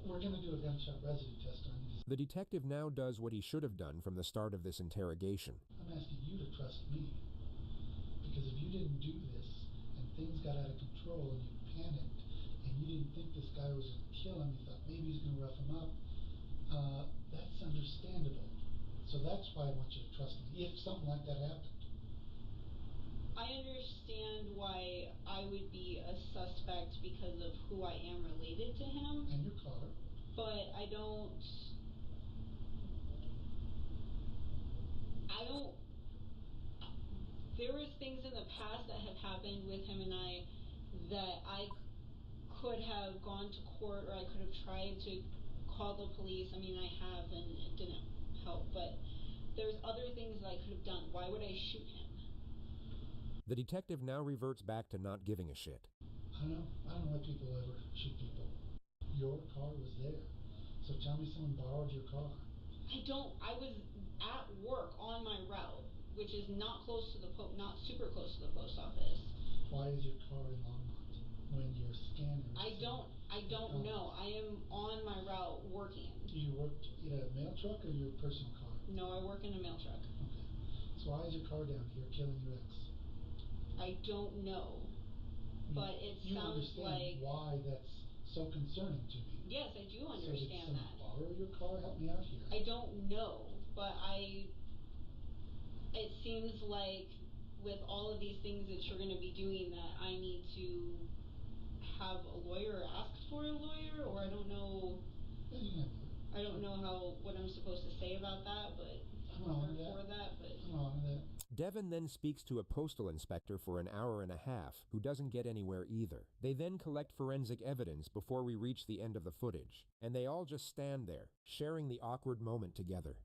we're going to do a gunshot residue test on you. The detective now does what he should have done from the start of this interrogation. I'm asking you to trust me. Because if you didn't do this, and things got out of control, and you panicked, and you didn't think this guy was going to kill him, you thought maybe he's going to rough him up, that's understandable. So that's why I want you to trust me, if something like that happened. I understand why I would be a suspect because of who I am related to him. And your car. But I don't. There was things in the past that have happened with him and I that I could have gone to court, or I could have tried to call the police. I mean, I have, and it didn't help, but there's other things that I could have done. Why would I shoot him? The detective now reverts back to not giving a shit. I don't know why people ever shoot people. Your car was there. So tell me someone borrowed your car. I was at work on my route, which is not not super close to the post office. Why is your car in Longmont when your scanner is I don't know. I am on my route working. Do you work in a mail truck or your personal car? No, I work in a mail truck. Okay. So why is your car down here killing your ex? I don't know. But it sounds like... You understand why that's so concerning to me. Yes, I do understand that. So did someone borrow your car? Help me out here. I don't know, but it seems like with all of these things that you're going to be doing that I need to have a lawyer or ask for a lawyer, or I don't know. Yeah, you can have I don't know what I'm supposed to say about that, but I'm gonna honor that. Devin then speaks to a postal inspector for an hour and a half, who doesn't get anywhere either. They then collect forensic evidence before we reach the end of the footage, and they all just stand there, sharing the awkward moment together.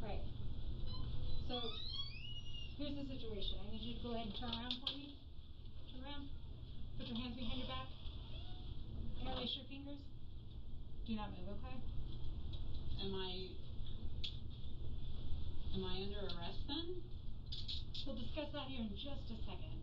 Right. So, here's the situation. I need you to go ahead and turn around for me. Turn around. Put your hands behind your back. Interlace your fingers. Do not move, okay? Am I under arrest then? We'll discuss that here in just a second.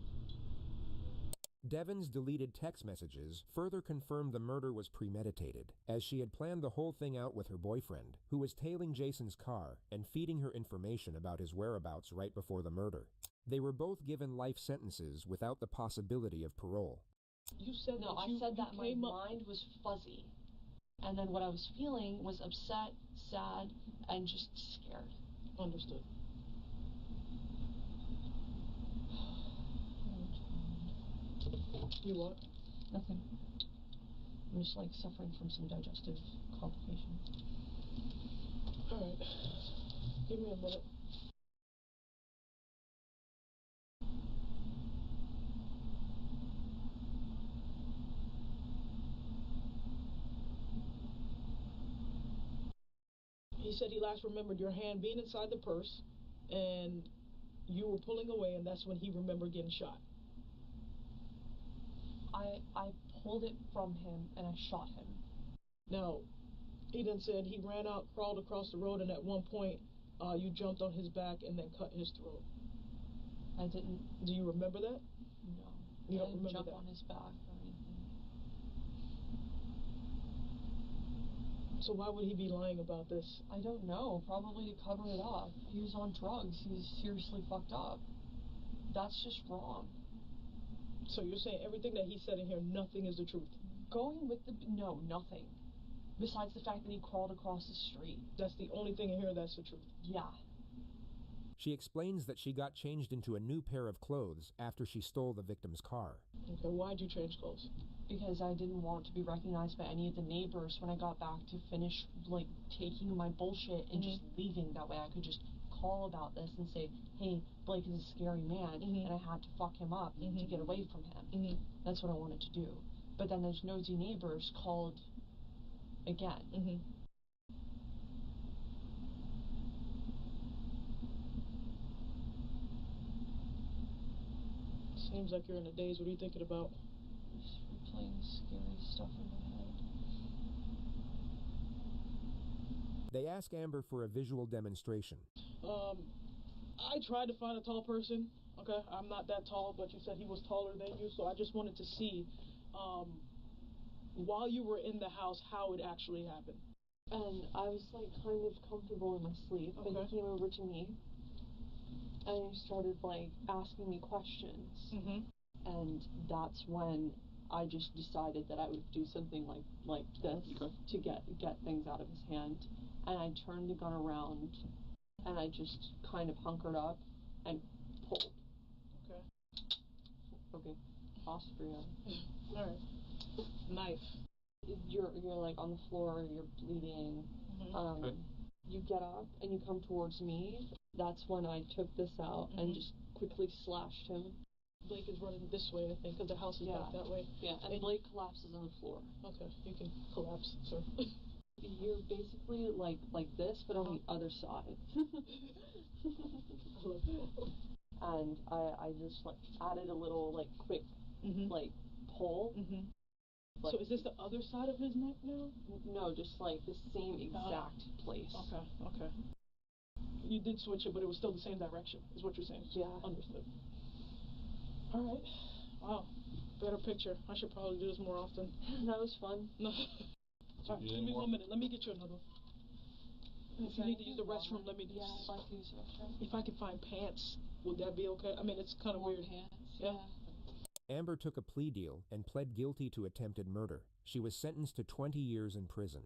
Devin's deleted text messages further confirmed the murder was premeditated, as she had planned the whole thing out with her boyfriend, who was tailing Jason's car and feeding her information about his whereabouts right before the murder. They were both given life sentences without the possibility of parole. You said I said that my mind was fuzzy. And then what I was feeling was upset, sad, and just scared. Understood. You what? Nothing. I'm just like suffering from some digestive complications. Alright. Give me a minute. He said he last remembered your hand being inside the purse, and you were pulling away, and that's when he remembered getting shot. I pulled it from him, and I shot him. Now, he then said he ran out, crawled across the road, and at one point, you jumped on his back and then cut his throat. I didn't. Do you remember that? No. You don't I didn't remember jump that? on his back or anything. So why would he be lying about this? I don't know. Probably to cover it up. He was on drugs. He was seriously fucked up. That's just wrong. So you're saying everything that he said in here, nothing is the truth? Going with the... No, nothing. Besides the fact that he crawled across the street. That's the only thing in here that's the truth? Yeah. She explains that she got changed into a new pair of clothes after she stole the victim's car. Okay, why'd you change clothes? Because I didn't want to be recognized by any of the neighbors when I got back to finish, like, taking my bullshit and just leaving. That way I could just call about this and say, hey, Blake is a scary man, and I had to fuck him up to get away from him. That's what I wanted to do. But then those nosy neighbors called again. Seems like you're in a daze. What are you thinking about? Just replaying scary stuff in my head. They ask Amber for a visual demonstration. I tried to find a tall person. Okay, I'm not that tall, but you said he was taller than you, so I just wanted to see, while you were in the house, how it actually happened. And I was, like, kind of comfortable in my sleep, and he came over to me, and he started, like, asking me questions. And that's when I just decided that I would do something like this to get things out of his hand. And I turned the gun around, and I just kind of hunkered up and pulled. Okay. Austria. Alright. Knife. You're like on the floor, you're bleeding. you get up and you come towards me, that's when I took this out and just quickly slashed him. Blake is running this way, I think, because the house is back that way. Yeah, and Blake collapses on the floor. Okay, you can collapse, sir. You're basically like this, but on the other side. And I just like added a little like quick like pull. Like, so is this the other side of his neck now? No, just like the same exact place. Okay. You did switch it, but it was still the same direction, is what you're saying. Yeah. Understood. Alright. Wow. Better picture. I should probably do this more often. That was fun. Alright, give me 1 minute. Let me get you another. If you need to use the restroom, let me know. Yeah, I'd like to use the restroom. If I could find pants, would that be okay? I mean, it's kind of weird. Pants? Yeah. Amber took a plea deal and pled guilty to attempted murder. She was sentenced to 20 years in prison.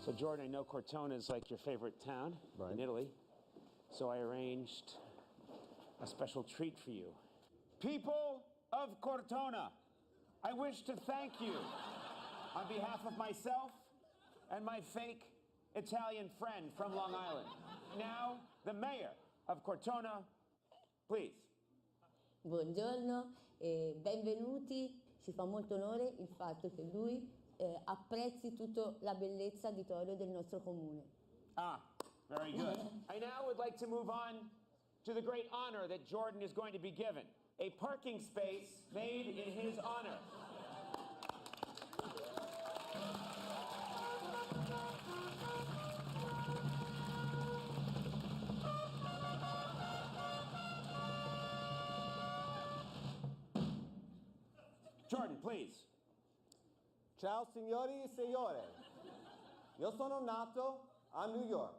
So Jordan, I know Cortona is like your favorite town in Italy. So I arranged a special treat for you. People of Cortona, I wish to thank you on behalf of myself and my fake Italian friend from Long Island. Now, the mayor of Cortona, please. Buongiorno e benvenuti. Ci fa molto onore il fatto che lui apprezzi tutta la bellezza di Torio del nostro comune. Ah, very good. I now would like to move on to the great honor that Jordan is going to be given. A parking space made in his honor. Jordan, please. Ciao signori e signore. Io sono nato a New York,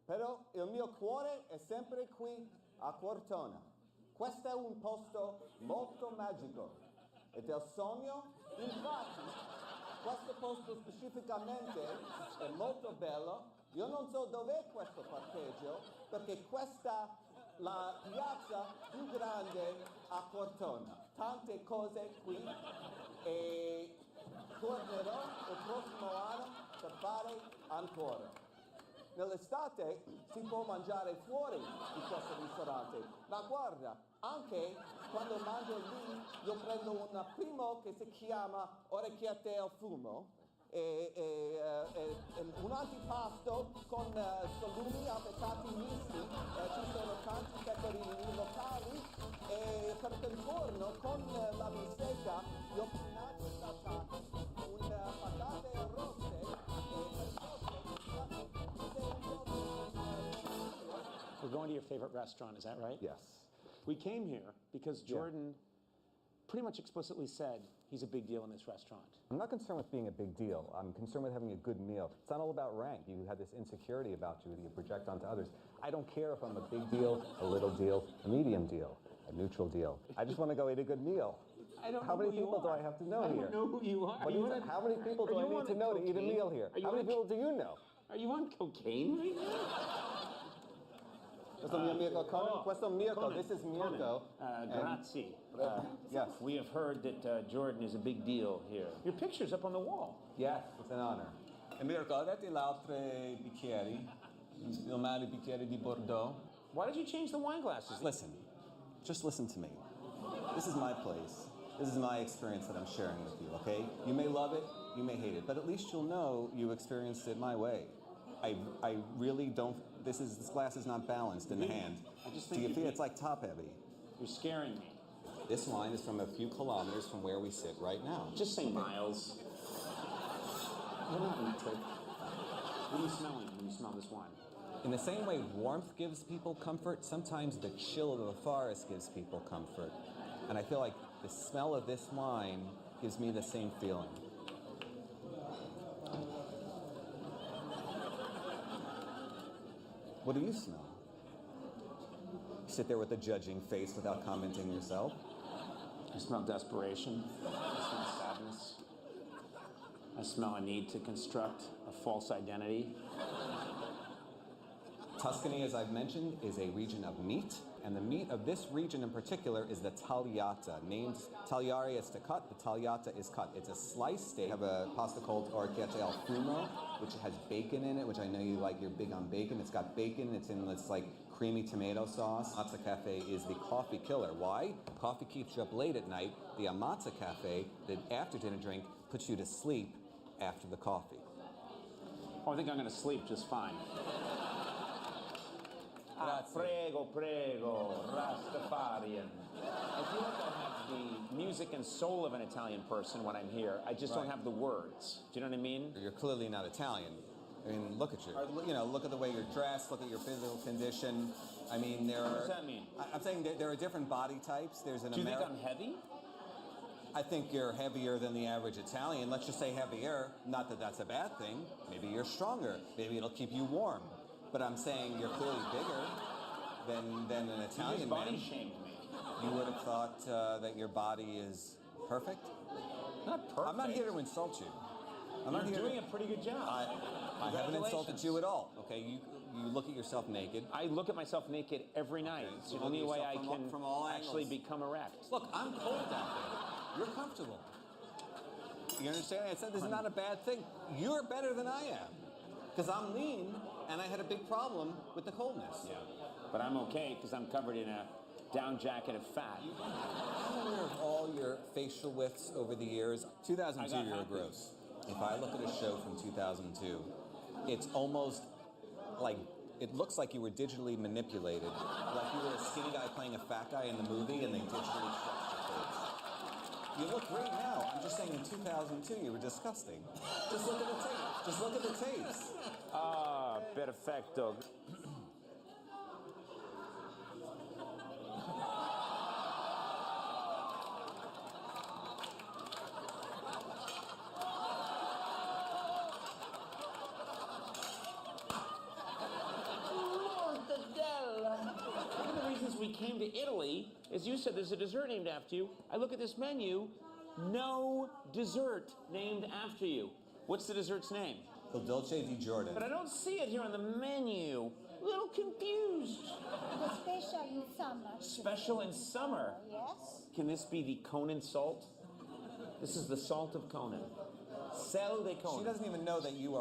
però il mio cuore è sempre qui a Cortona. Questo è un posto molto magico e del sogno. Infatti, questo posto specificamente è molto bello. Io non so dov'è questo parcheggio perché questa è la piazza più grande a Cortona. Tante cose qui e tornerò il prossimo anno per fare ancora. Nell'estate si può mangiare fuori di questo ristorante, ma guarda, anche quando mangio lì io prendo un primo che si chiama orecchiette al fumo e un antipasto con salumi affettati misti, ci sono tanti pecorini locali e per contorno con la bistecca io ho prima saltato patate rosse We're going to your favorite restaurant, is that right? Yes. We came here because Jordan pretty much explicitly said he's a big deal in this restaurant. I'm not concerned with being a big deal. I'm concerned with having a good meal. It's not all about rank. You have this insecurity about you that you project onto others. I don't care if I'm a big deal, a little deal, a medium deal, a neutral deal. I just want to go eat a good meal. I don't How know many who you people do are. I have to know I here? don't know who you are. How many people do I need to know to eat a meal here? How many people do you know? Are you on cocaine right now? Questo è mio amico Conan. Questo è Mirko. This is Mirko. Grazie. Yes. We have heard that Jordan is a big deal here. Your picture's up on the wall. Yes, it's an honor. E Mirko, avete gli altri bicchieri? Normali bicchieri di Bordeaux? Why did you change the wine glasses? Listen, just listen to me. This is my place. This is my experience that I'm sharing with you, okay? You may love it, you may hate it, but at least you'll know you experienced it my way. I really don't, this glass is not balanced in the hand. Do you feel it's like top heavy? You're scaring me. This wine is from a few kilometers from where we sit right now. Just say miles. You're not metric. What are you smelling when you smell this wine? In the same way warmth gives people comfort, sometimes the chill of the forest gives people comfort. And I feel like the smell of this wine gives me the same feeling. What do you smell? You sit there with a judging face without commenting yourself. I smell desperation. I smell sadness. I smell a need to construct a false identity. Tuscany, as I've mentioned, is a region of meat, and the meat of this region in particular is the tagliata. Named tagliare is to cut, the tagliata is cut. It's a sliced steak. We have a pasta called orecchiette al fumo, which has bacon in it, which I know you like, you're big on bacon. It's got bacon, it's in this like creamy tomato sauce. Amatza Cafe is the coffee killer. Why? Coffee keeps you up late at night. The Amatza Cafe, the after dinner drink, puts you to sleep after the coffee. Oh, I think I'm going to sleep just fine. Prego, prego, Rastafarian. I feel like I have the music and soul of an Italian person when I'm here. I just don't have the words. Do you know what I mean? You're clearly not Italian. I mean, look at you. Look at the way you're dressed. Look at your physical condition. I mean, there are. What does that mean? I'm saying that there are different body types. There's an. Do you think I'm heavy? I think you're heavier than the average Italian. Let's just say heavier. Not that that's a bad thing. Maybe you're stronger. Maybe it'll keep you warm. But I'm saying you're clearly bigger than an Italian man. You just body shamed me. You would have thought that your body is perfect? Not perfect. I'm not here to insult you. I'm not You're here doing to- a pretty good job. I haven't insulted you at all, okay? You look at yourself naked. I look at myself naked every night. It's the You look only at way yourself I can from all actually angles. become erect. Look, I'm cold out there. You're comfortable. You understand? I said this is not a bad thing. You're better than I am. Because I'm lean, and I had a big problem with the coldness. Yeah. But I'm okay, because I'm covered in a down jacket of fat. I'm aware of all your facial widths over the years. 2002, you're gross. If I look at a show from 2002, it's almost like, it looks like you were digitally manipulated. Like you were a skinny guy playing a fat guy in the movie, and they digitally stretched your face. You look great now. I'm just saying in 2002, you were disgusting. Just look at the tapes. Just look at the tapes. Ah, perfecto. One of the reasons we came to Italy is you said there's a dessert named after you. I look at this menu, no dessert named after you. What's the dessert's name? Il Dolce di Jordan. But I don't see it here on the menu. A little confused. The special in summer. Special in summer. Yes. Can this be the Conan salt? This is the salt of Conan. Sel de Conan. She doesn't even know that you are